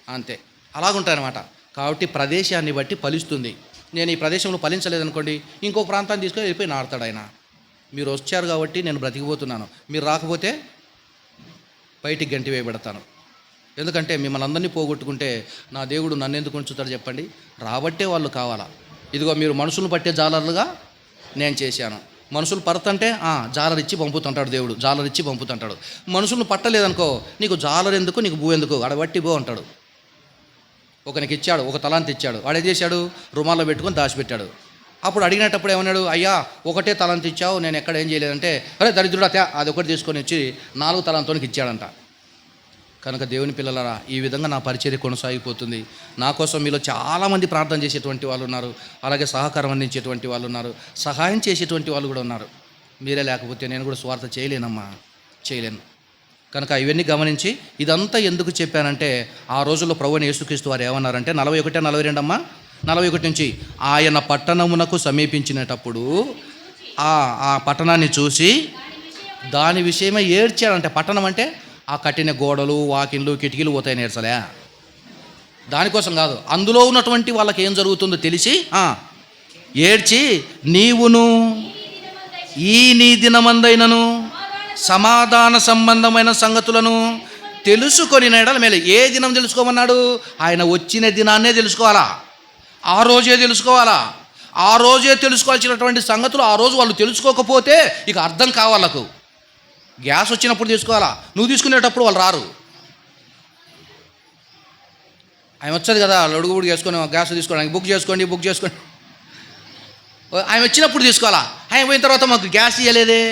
అంతే అలాగుంటాయన్నమాట. కాబట్టి ప్రదేశాన్ని బట్టి ఫలిస్తుంది. నేను ఈ ప్రదేశంలో ఫలించలేదనుకోండి, ఇంకో ప్రాంతాన్ని తీసుకొని వెళ్ళిపోయి నాడతాడు ఆయన. మీరు వచ్చారు కాబట్టి నేను బ్రతికిపోతున్నాను, మీరు రాకపోతే బయటికి గంటి వేయబడతాను. ఎందుకంటే మిమ్మల్ని అందరినీ పోగొట్టుకుంటే నా దేవుడు నన్ను ఎందుకు ఉంచుతాడు చెప్పండి. రాబట్టే వాళ్ళు కావాలా. ఇదిగో మీరు మనుషులను పట్టే జాలర్లుగా నేను చేశాను. మనుషులు పడతంటే జాలరిచ్చి పంపుతుంటాడు దేవుడు, జాలరిచ్చి పంపుతుంటాడు. మనుషులను పట్టలేదనుకో, నీకు జాలరు ఎందుకు, నీకు భూ ఎందుకు, అడబట్టి పో అంటాడు. ఒకనికి ఇచ్చాడు, ఒక తలాంతి ఇచ్చాడు, వాడు ఏం చేశాడు, రుమాల్లో పెట్టుకొని దాచిపెట్టాడు. అప్పుడు అడిగినప్పుడు ఏమన్నాడు, అయ్యా ఒకటే తలాంతి ఇచ్చావు, నేను ఎక్కడ ఏం చేయలేదంటే, అరే దరిద్రుడా అది ఒకటి తీసుకొని వచ్చి 4 తలాంతోనికి ఇచ్చాడంట. కనుక దేవుని పిల్లలారా, ఈ విధంగా నా పరిచర్య కొనసాగిపోతుంది. నా కోసం మీలో చాలామంది ప్రార్థన చేసేటువంటి వాళ్ళు ఉన్నారు, అలాగే సహకారం అందించేటువంటి వాళ్ళు ఉన్నారు, సహాయం చేసేటువంటి వాళ్ళు కూడా ఉన్నారు. మీరే లేకపోతే నేను కూడా స్వార్థ చేయలేనమ్మా, చేయలేను. కనుక ఇవన్నీ గమనించి ఇదంతా ఎందుకు చెప్పానంటే, ఆ రోజుల్లో ప్రభువైన యేసుక్రీస్తు వారు ఏమన్నారంటే 41, 42 అమ్మా, 41 నుంచి ఆయన పట్టణమునకు సమీపించినప్పుడు ఆ పట్టణాన్ని చూసి దాని విషయమై ఏడ్చాడంటే. పట్టణం అంటే ఆ కట్టిన గోడలు, వాకిన్లు, కిటికీలు పోతాయని ఏడ్చలే, దానికోసం కాదు. అందులో ఉన్నటువంటి వాళ్ళకి ఏం జరుగుతుందో తెలిసి ఏడ్చి, నీవును ఈ నీ దినమందైనను సమాధాన సంబంధమైన సంగతులను తెలుసుకొని నేడల మేలు. ఏ దినం తెలుసుకోమన్నాడు? ఆయన వచ్చిన దినాన్నే తెలుసుకోవాలా, ఆ రోజే తెలుసుకోవాలా. ఆ రోజే తెలుసుకోవాల్సినటువంటి సంగతులు ఆ రోజు వాళ్ళు తెలుసుకోకపోతే ఇక అర్థం కావాలకు. గ్యాస్ వచ్చినప్పుడు తీసుకోవాలా, నువ్వు తీసుకునేటప్పుడు వాళ్ళు రారు. ఆయన వచ్చేది కదా అడుగుబుడు చేసుకొని గ్యాస్ తీసుకోవడానికి బుక్ చేసుకోండి ఆయన వచ్చినప్పుడు తీసుకోవాలా. ఆయన పోయిన తర్వాత మాకు గ్యాస్ ఇవ్వలేదే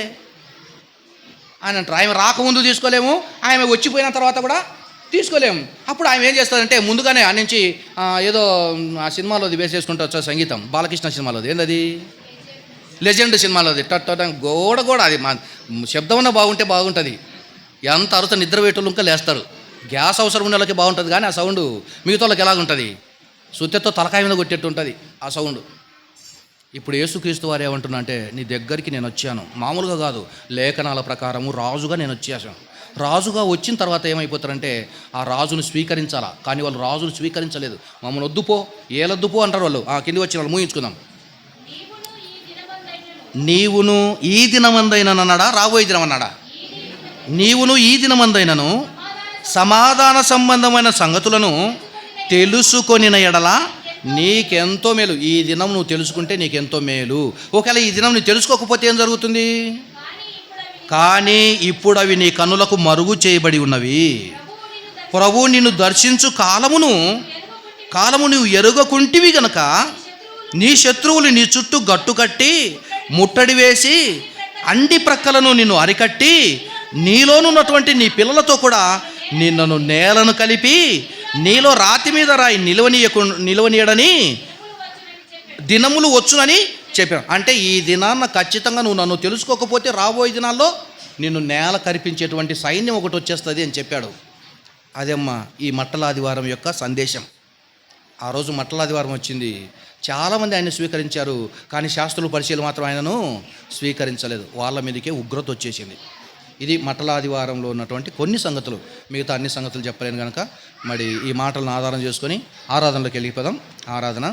అని అంటారు. ఆయన రాకముందు తీసుకోలేము, ఆయన వచ్చిపోయిన తర్వాత కూడా తీసుకోలేము. అప్పుడు ఆయన ఏం చేస్తారంటే ముందుగానే ఆ నుంచి ఏదో ఆ సినిమాలోది బేస్ చేసుకుంటూ వచ్చే సంగీతం, బాలకృష్ణ సినిమాలోది ఏందది, లెజెండ్ సినిమాలో అది గోడ కూడా అది మా శబ్దమన్నా బాగుంటే బాగుంటుంది. ఎంత అరుత నిద్ర వేటోళ్ళు ఇంకా లేస్తారు. గ్యాస్ అవసరం ఉన్న వాళ్ళకి బాగుంటుంది, కానీ ఆ సౌండ్ మిగతా వాళ్ళకి ఎలాగుంటుంది, సుత్తెతో తలకాయ మీద కొట్టేట్టు ఉంటుంది ఆ సౌండ్. ఇప్పుడు యేసుక్రీస్తు వారు ఏమంటున్నా అంటే, నీ దగ్గరికి నేను వచ్చాను, మామూలుగా కాదు, లేఖనాల ప్రకారము రాజుగా నేను వచ్చేసాను. రాజుగా వచ్చిన తర్వాత ఏమైపోతారంటే ఆ రాజును స్వీకరించాలా, కానీ వాళ్ళు రాజును స్వీకరించలేదు. మమ్మల్ని వద్దుపో, ఏలొద్దుపో అంటారు వాళ్ళు. కింది వచ్చిన వాళ్ళు ముగించుకుందాం. నీవును ఈ దినమందైనను అన్నాడా, రాబోయే దినం అన్నాడా? నీవును ఈ దినమందైనను సమాధాన సంబంధమైన సంగతులను తెలుసుకొనిన ఎడల నీకెంతో మేలు. ఈ దినం నువ్వు తెలుసుకుంటే నీకెంతో మేలు. ఒకవేళ ఈ దినం నువ్వు తెలుసుకోకపోతే ఏం జరుగుతుంది? కానీ ఇప్పుడు అవి నీ కన్నులకు మరుగు చేయబడి ఉన్నవి. ప్రభువు నిన్ను దర్శించు కాలము నువ్వు ఎరుగకుంటివి గనక నీ శత్రువులు నీ చుట్టూ గట్టుకట్టి ముట్టడి వేసి అండి ప్రక్కలను నిన్ను అరికట్టి నీలోనున్నటువంటి నీ పిల్లలతో కూడా నిన్నను నేలను కలిపి నీలో రాతి మీద రాయి నిలవనీయడని దినములు వచ్చునని చెప్పాను. అంటే ఈ దినాన్న ఖచ్చితంగా నువ్వు నన్ను తెలుసుకోకపోతే రాబోయే దినాల్లో నిన్ను నేల కరిపించేటువంటి సైన్యం ఒకటి వచ్చేస్తుంది అని చెప్పాడు. అదేమ్మా ఈ మట్టలాదివారం యొక్క సందేశం. ఆ రోజు మట్టలాదివారం వచ్చింది, చాలామంది ఆయన స్వీకరించారు, కానీ శాస్త్రులు పరిశీలన మాత్రం ఆయనను స్వీకరించలేదు. వాళ్ళ మీదకే ఉగ్రత వచ్చేసింది. ఇది మట్టలాదివారంలో ఉన్నటువంటి కొన్ని సంగతులు. మిగతా అన్ని సంగతులు చెప్పలేను కనుక మరి ఈ మాటలను ఆధారం చేసుకొని ఆరాధనలోకి వెళ్ళిపోదాం. ఆరాధన